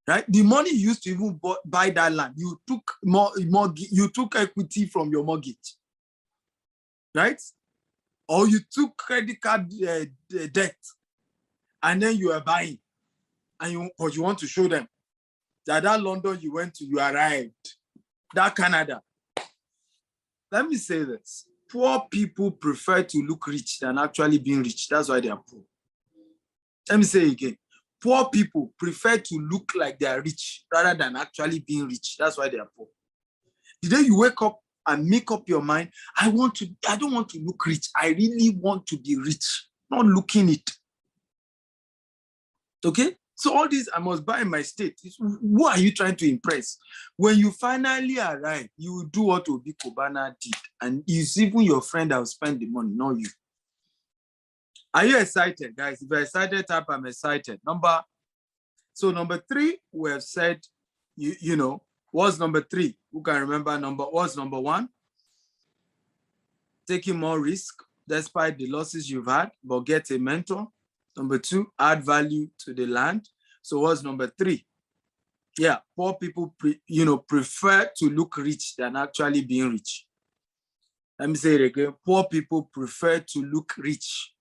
Right? The money you used to even buy that land, you took equity from your mortgage. Right? Or you took credit card debt and then you are buying. But you want to show them that London you went to, you arrived. That Canada. Let me say this. Poor people prefer to look rich than actually being rich. That's why they are poor. Let me say it again. Poor people prefer to look like they are rich rather than actually being rich. That's why they are poor. The day you wake up and make up your mind, I don't want to look rich. I really want to be rich. Not looking it. Okay? So all this I must buy in my state. Who are you trying to impress? When you finally arrive, you will do what Obi Kubana did. And it's even your friend that will spend the money, not you. Are you excited, guys? If you're excited, type I'm excited. Number 3, we have said, you know, what's number 3? Who can remember what's number 1? Taking more risk despite the losses you've had, but get a mentor. Number 2, add value to the land. So what's number 3? Yeah, poor people, prefer to look rich than actually being rich. Let me say it again. Poor people prefer to look rich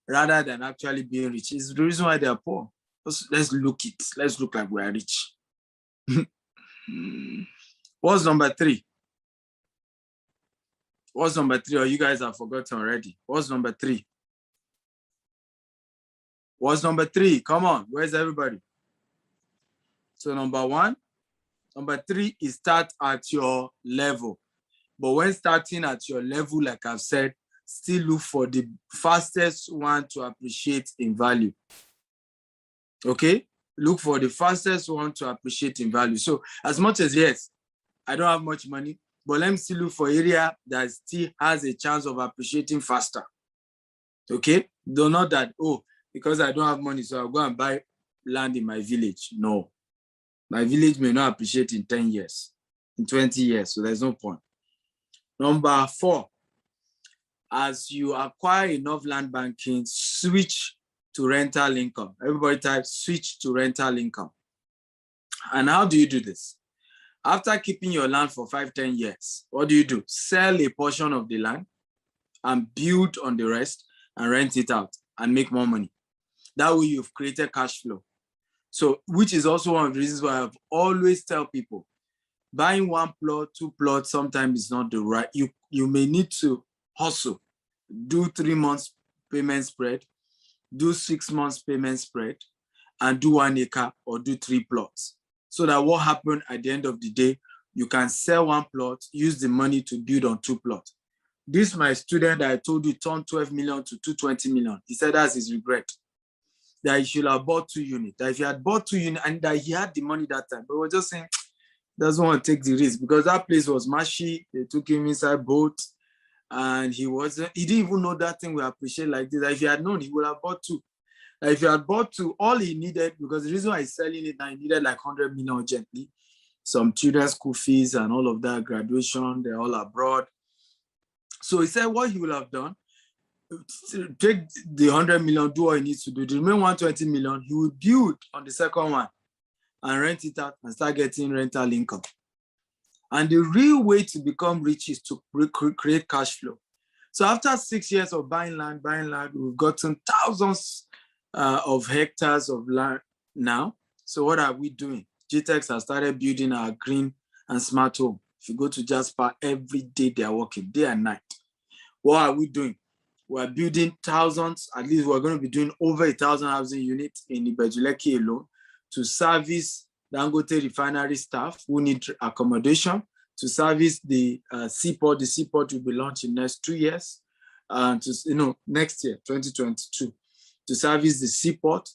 rather than actually being rich. It's the reason why they are poor. Let's look it. Let's look like we are rich. What's number 3? What's number 3? Or you guys have forgotten already. What's number 3? What's number 3? Come on, where's everybody? So number 1, number 3 is start at your level. But when starting at your level, like I've said, still look for the fastest one to appreciate in value. Okay? Look for the fastest one to appreciate in value. So as much as, yes, I don't have much money, but let me still look for area that still has a chance of appreciating faster. Okay? Though not that, because I don't have money, so I'll go and buy land in my village. No. My village may not appreciate in 10 years, in 20 years, so there's no point. Number 4, as you acquire enough land banking, switch to rental income. Everybody type switch to rental income. And how do you do this? After keeping your land for 5-10 years, what do? Sell a portion of the land and build on the rest and rent it out and make more money. That way you've created cash flow. So, which is also one of the reasons why I've always tell people, buying 1 plot, 2 plots, sometimes is not the right. You may need to hustle, do 3 months payment spread, do 6 months payment spread, and do 1 acre or do 3 plots. So that what happened at the end of the day, you can sell 1 plot, use the money to build on 2 plots. This my student that I told you turned 12 million to 220 million. He said that's his regret. That he should have bought 2 units. That if he had bought 2 units and that he had the money that time, but we're just saying, doesn't want to take the risk because that place was mashy. They took him inside boat and he didn't even know that thing will appreciate like this. That if he had known, he would have bought 2. That if he had bought 2, all he needed, because the reason why he's selling it now, he needed like 100 million urgently. Some children's school fees and all of that, graduation, they're all abroad. So he said what he would have done, take the 100 million, do what he needs to do. The remaining 120 million, he would build on the second one and rent it out and start getting rental income. And the real way to become rich is to create cash flow. So after 6 years of buying land, we've gotten thousands of hectares of land now. So what are we doing? GTEx has started building our green and smart home. If you go to Jasper, every day they are working, day and night. What are we doing? We're building thousands, at least we're going to be doing over 1,000 housing units in Ibejuleki alone to service Dangote refinery staff who need accommodation, to service the seaport. The seaport will be launched in the next 2 years, next year, 2022, to service the seaport,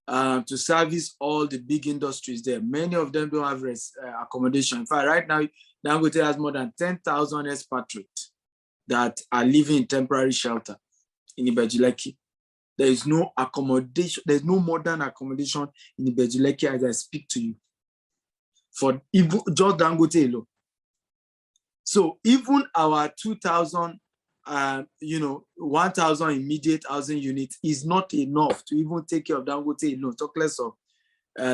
to service all the big industries there. Many of them don't have accommodation. In fact, right now, Dangote has more than 10,000 expatriates that are living in temporary shelter in Ibejuleki. There is no accommodation. There's no modern accommodation in Ibejuleki as I speak to you. For even just Dangote alone. So even our 2,000, 1,000 immediate housing units is not enough to even take care of Dangote alone. Talk less of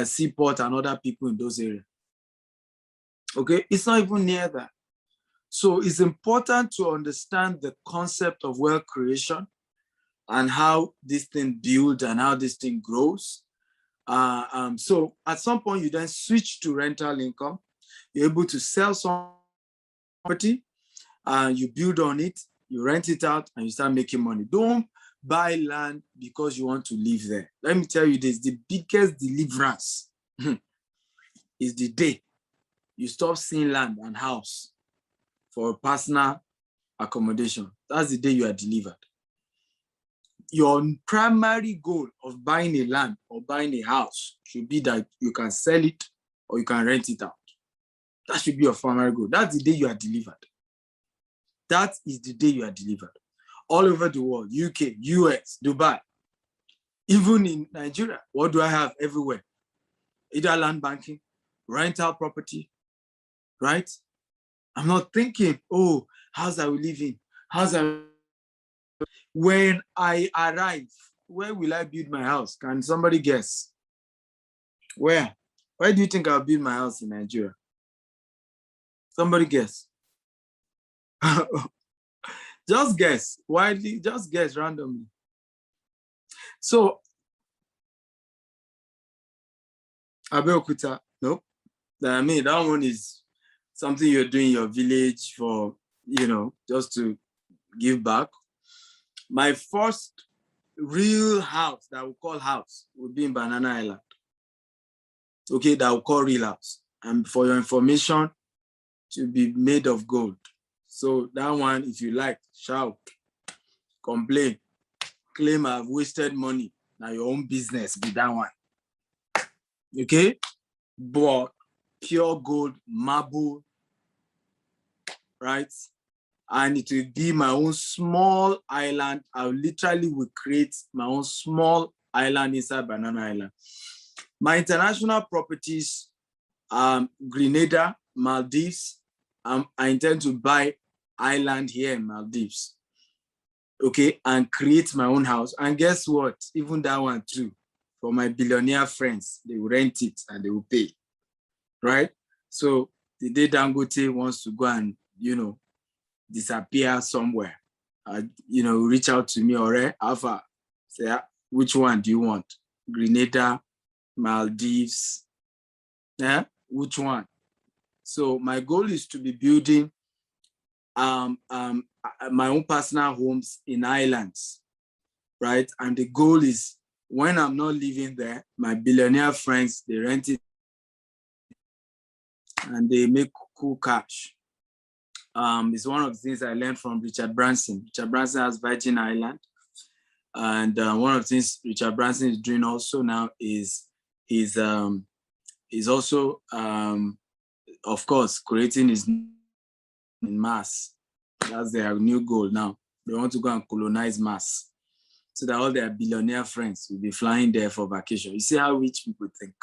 seaport and other people in those areas. Okay, it's not even near that. So it's important to understand the concept of wealth creation and how this thing builds and how this thing grows. So at some point, you then switch to rental income. You're able to sell some property, you build on it, you rent it out, and you start making money. Don't buy land because you want to live there. Let me tell you this, the biggest deliverance is the day you stop seeing land and house for personal accommodation. That's the day you are delivered. Your primary goal of buying a land or or buying a house should be that you can sell it or you can rent it out. That should be your primary goal. That's the day you are delivered. That is the day you are delivered. All over the world, UK, US, Dubai, even in Nigeria, what do I have everywhere? Either land banking, rental property, right? I'm not thinking, oh, house I will live in, house I will... When I arrive, where will I build my house? Can somebody guess? Where? Where do you think I'll build my house in Nigeria? Somebody guess. Just guess, widely, just guess randomly. So, Abeokuta, nope. I mean, that one is something you're doing in your village for, you know, just to give back. My first real house that we call house would be in Banana Island. Okay, that we call real house. And for your information, to be made of gold. So that one, if you like, shout, complain, claim I've wasted money. Now your own business be that one. Okay? But pure gold, marble, right? And it will be my own small island. I literally will create my own small island inside Banana Island. My international properties, Grenada, Maldives. I intend to buy island here in Maldives. Okay, and create my own house. And guess what? Even that one too, for my billionaire friends, they will rent it and they will pay, right? So the day Dangote wants to go and, you know, disappear somewhere, you know, reach out to me, or Alpha, say, which one do you want? Grenada, Maldives, yeah, which one? So my goal is to be building my own personal homes in islands, right? And the goal is when I'm not living there, my billionaire friends, they rent it and they make cool cash. It's one of the things I learned from Richard Branson. Richard Branson has Virgin Island. And one of the things Richard Branson is doing also now is he's also, of course, creating his in Mars. That's their new goal now. They want to go and colonize Mars so that all their billionaire friends will be flying there for vacation. You see how rich people think.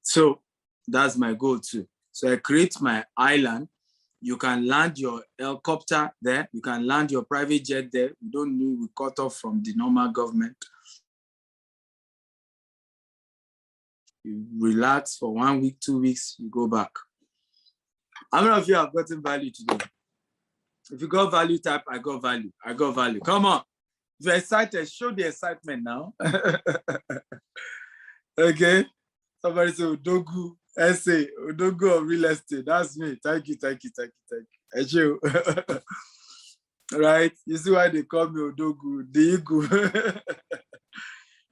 So that's my goal too. So I create my island. You can land your helicopter there. You can land your private jet there. You don't need to cut off from the normal government. You relax for 1 week, 2 weeks, you go back. How many of you have gotten value today? If you got value, type, I got value. I got value. Come on. If you're excited, show the excitement now. Okay. Somebody say, Odogu, essay, Odogu of real estate. That's me. Thank you, thank you, thank you, thank you. Right? You see why they call me Odogu, the Igu.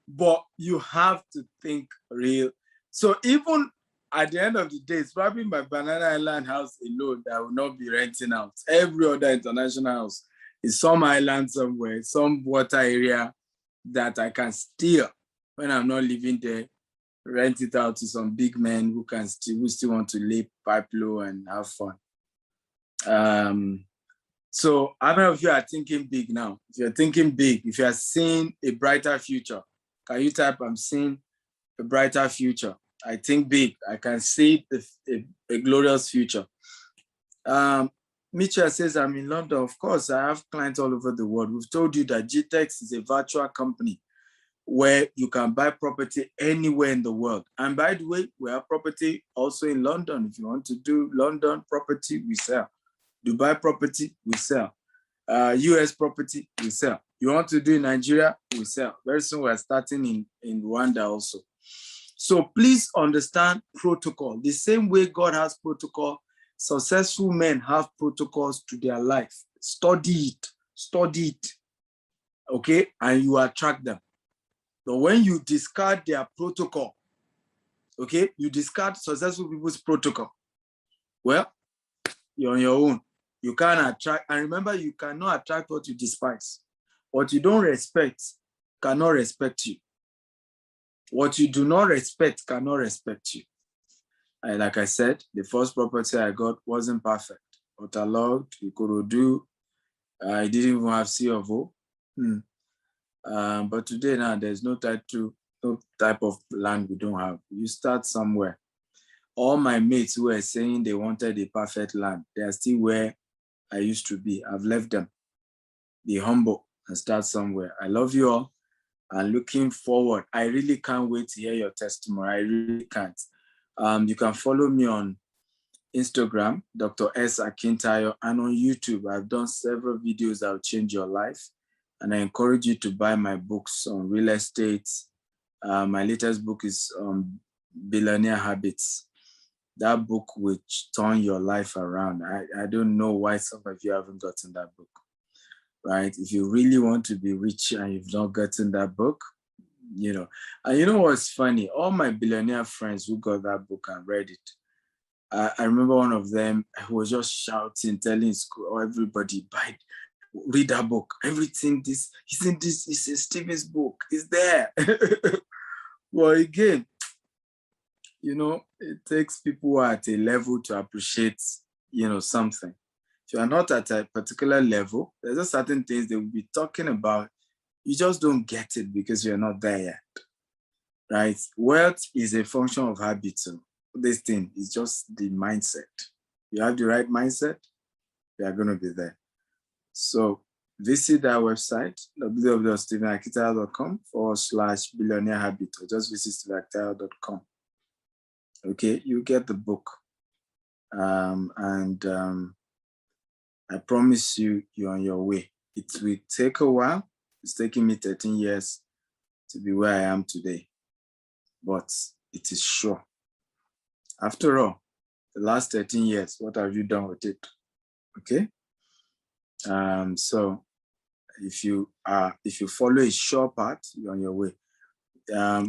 But you have to think real. So even at the end of the day, it's probably my Banana Island house alone that I will not be renting out. Every other international house is some island somewhere, some water area that I can still, when I'm not living there, rent it out to some big men who still want to lay pipe low and have fun. So how many of you are thinking big now? If you're thinking big, if you're seeing a brighter future, can you type, I'm seeing a brighter future? I think big. I can see a glorious future. Mitchell says, I'm in London. Of course, I have clients all over the world. We've told you that GTEX is a virtual company where you can buy property anywhere in the world. And by the way, we have property also in London. If you want to do London property, we sell. Dubai property, we sell. US property, we sell. You want to do in Nigeria, we sell. Very soon we're starting in Rwanda also. So please understand protocol. The same way God has protocol, successful men have protocols to their life. Study it, okay? And you attract them. But when you discard their protocol, okay? You discard successful people's protocol. Well, you're on your own. You can't attract, and remember, you cannot attract what you despise. What you don't respect cannot respect you. What you do not respect cannot respect you. Like I said, the first property I got wasn't perfect. Waterlogged, Ikorodu, I didn't even have C of O. But today now, there's no type of land we don't have. You start somewhere. All my mates who were saying they wanted a perfect land, they are still where I used to be. I've left them. Be humble and start somewhere. I love you all and looking forward. I really can't wait to hear your testimony. I really can't. You can follow me on Instagram, Dr. S. Akintayo, and on YouTube. I've done several videos that will change your life. And I encourage you to buy my books on real estate. My latest book is Billionaire Habits. That book will turn your life around. I don't know why some of you haven't gotten that book, right? If you really want to be rich and you've not gotten that book, and you know what's funny? All my billionaire friends who got that book and read it, I remember one of them who was just shouting, telling school, everybody, read that book. Everything, isn't this, is Stephen's book. It's there. Well, again, it takes people who are at a level to appreciate, something. If you are not at a particular level, there's just certain things they will be talking about. You just don't get it because you're not there yet, right? Wealth is a function of habit. So this thing is just the mindset. You have the right mindset, you are going to be there. So visit our website, www.stephenakitayo.com/billionaire habit, or just visit stephenakitayo.com. Okay, you get the book. I promise you, you're on your way. It will take a while. It's taken me 13 years to be where I am today, but it is sure. After all, the last 13 years, what have you done with it? Okay. So if you follow a sure path, you're on your way.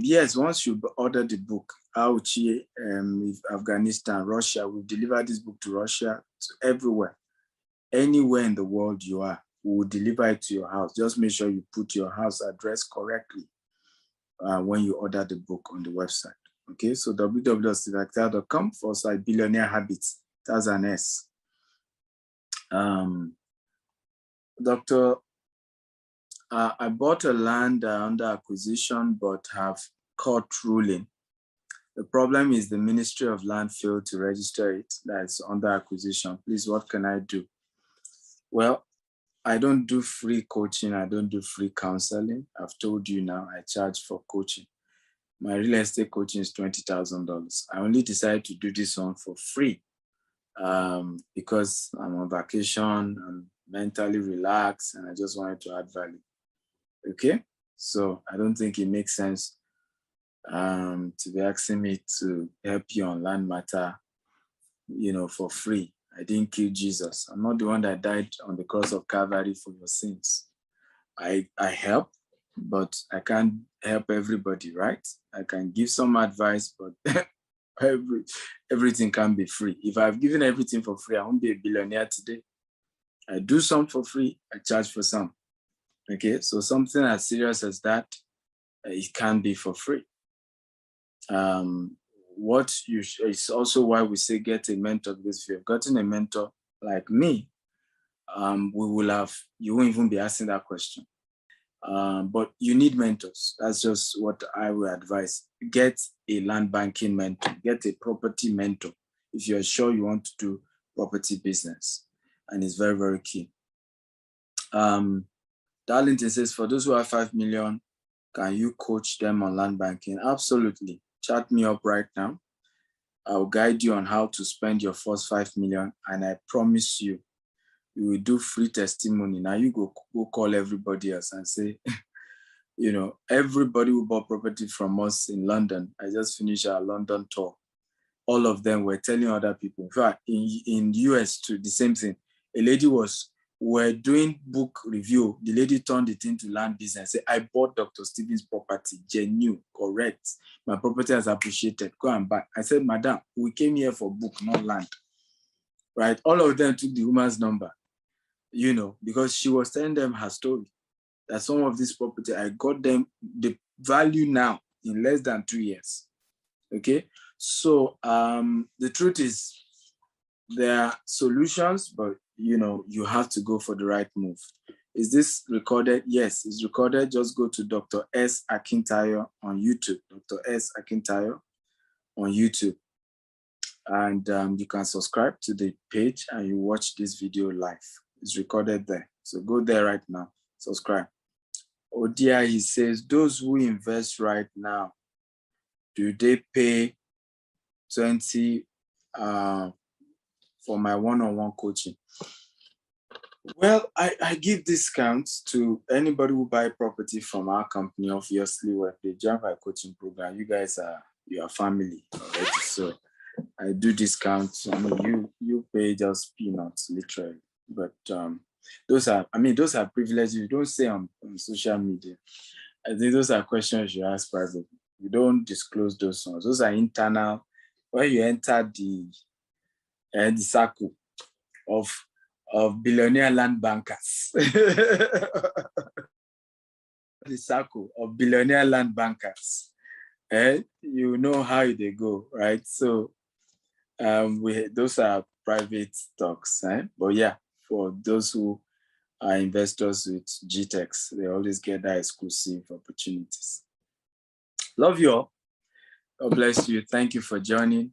Yes, once you order the book, Afghanistan, Russia, we'll deliver this book to Russia, to everywhere. Anywhere in the world you are, we will deliver it to your house. Just make sure you put your house address correctly when you order the book on the website. Okay, so www.stephenakitayo.com/billionaire habits. That's an S. Doctor, I bought a land under acquisition, but have court ruling. The problem is the Ministry of Land failed to register it. That's under acquisition. Please, what can I do? Well, I don't do free coaching. I don't do free counseling. I've told you now, I charge for coaching. My real estate coaching is $20,000. I only decided to do this one for free because I'm on vacation, I'm mentally relaxed, and I just wanted to add value. Okay, so I don't think it makes sense to be asking me to help you on land matter, for free. I didn't kill Jesus. I'm not the one that died on the cross of Calvary for your sins. I help, but I can't help everybody, right? I can give some advice, but everything can be free. If I've given everything for free, I won't be a billionaire today. I do some for free, I charge for some. Okay, so something as serious as that, it can be for free. It's also why we say get a mentor, because if you've gotten a mentor like me, you won't even be asking that question. But you need mentors. That's just what I will advise. Get a land banking mentor, get a property mentor if you're sure you want to do property business. And it's very, very key. Darlington says, for those who have 5 million, can you coach them on land banking? Absolutely. Chat me up right now. I'll guide you on how to spend your first 5 million. And I promise you, you will do free testimony. Now you go call everybody else and say, everybody who bought property from us in London, I just finished our London tour. All of them were telling other people. In fact, in US too, the same thing. A lady we're doing book review. The lady turned it into land business. Said, I bought Dr. Stephen's property, genuine, correct. My property has appreciated. Go and buy. I said, Madam, we came here for book, not land. Right? All of them took the woman's number, because she was telling them her story. That some of this property, I got them the value now in less than 2 years. Okay, so the truth is there are solutions, but you have to go for the right move. Is this recorded? Yes, it's recorded. Just go to Dr. S. Akintayo on YouTube, Dr. S. Akintayo on YouTube. And you can subscribe to the page and you watch this video live. It's recorded there. So go there right now, subscribe. Odia, he says, those who invest right now, do they pay 20 for my one-on-one coaching? Well, I give discounts to anybody who buy property from our company, obviously, when they join my coaching program. You guys are family already, so I do discounts. I mean, you pay just peanuts, literally. But those are privileges you don't say on social media. I think those are questions you ask privately. You don't disclose those ones. Those are internal. When you enter the circle of billionaire land bankers, the circle of billionaire land bankers, you know how they go, right? So those are private talks, but yeah, for those who are investors with GTEx, they always get that exclusive opportunities. Love you all. God bless you. Thank you for joining.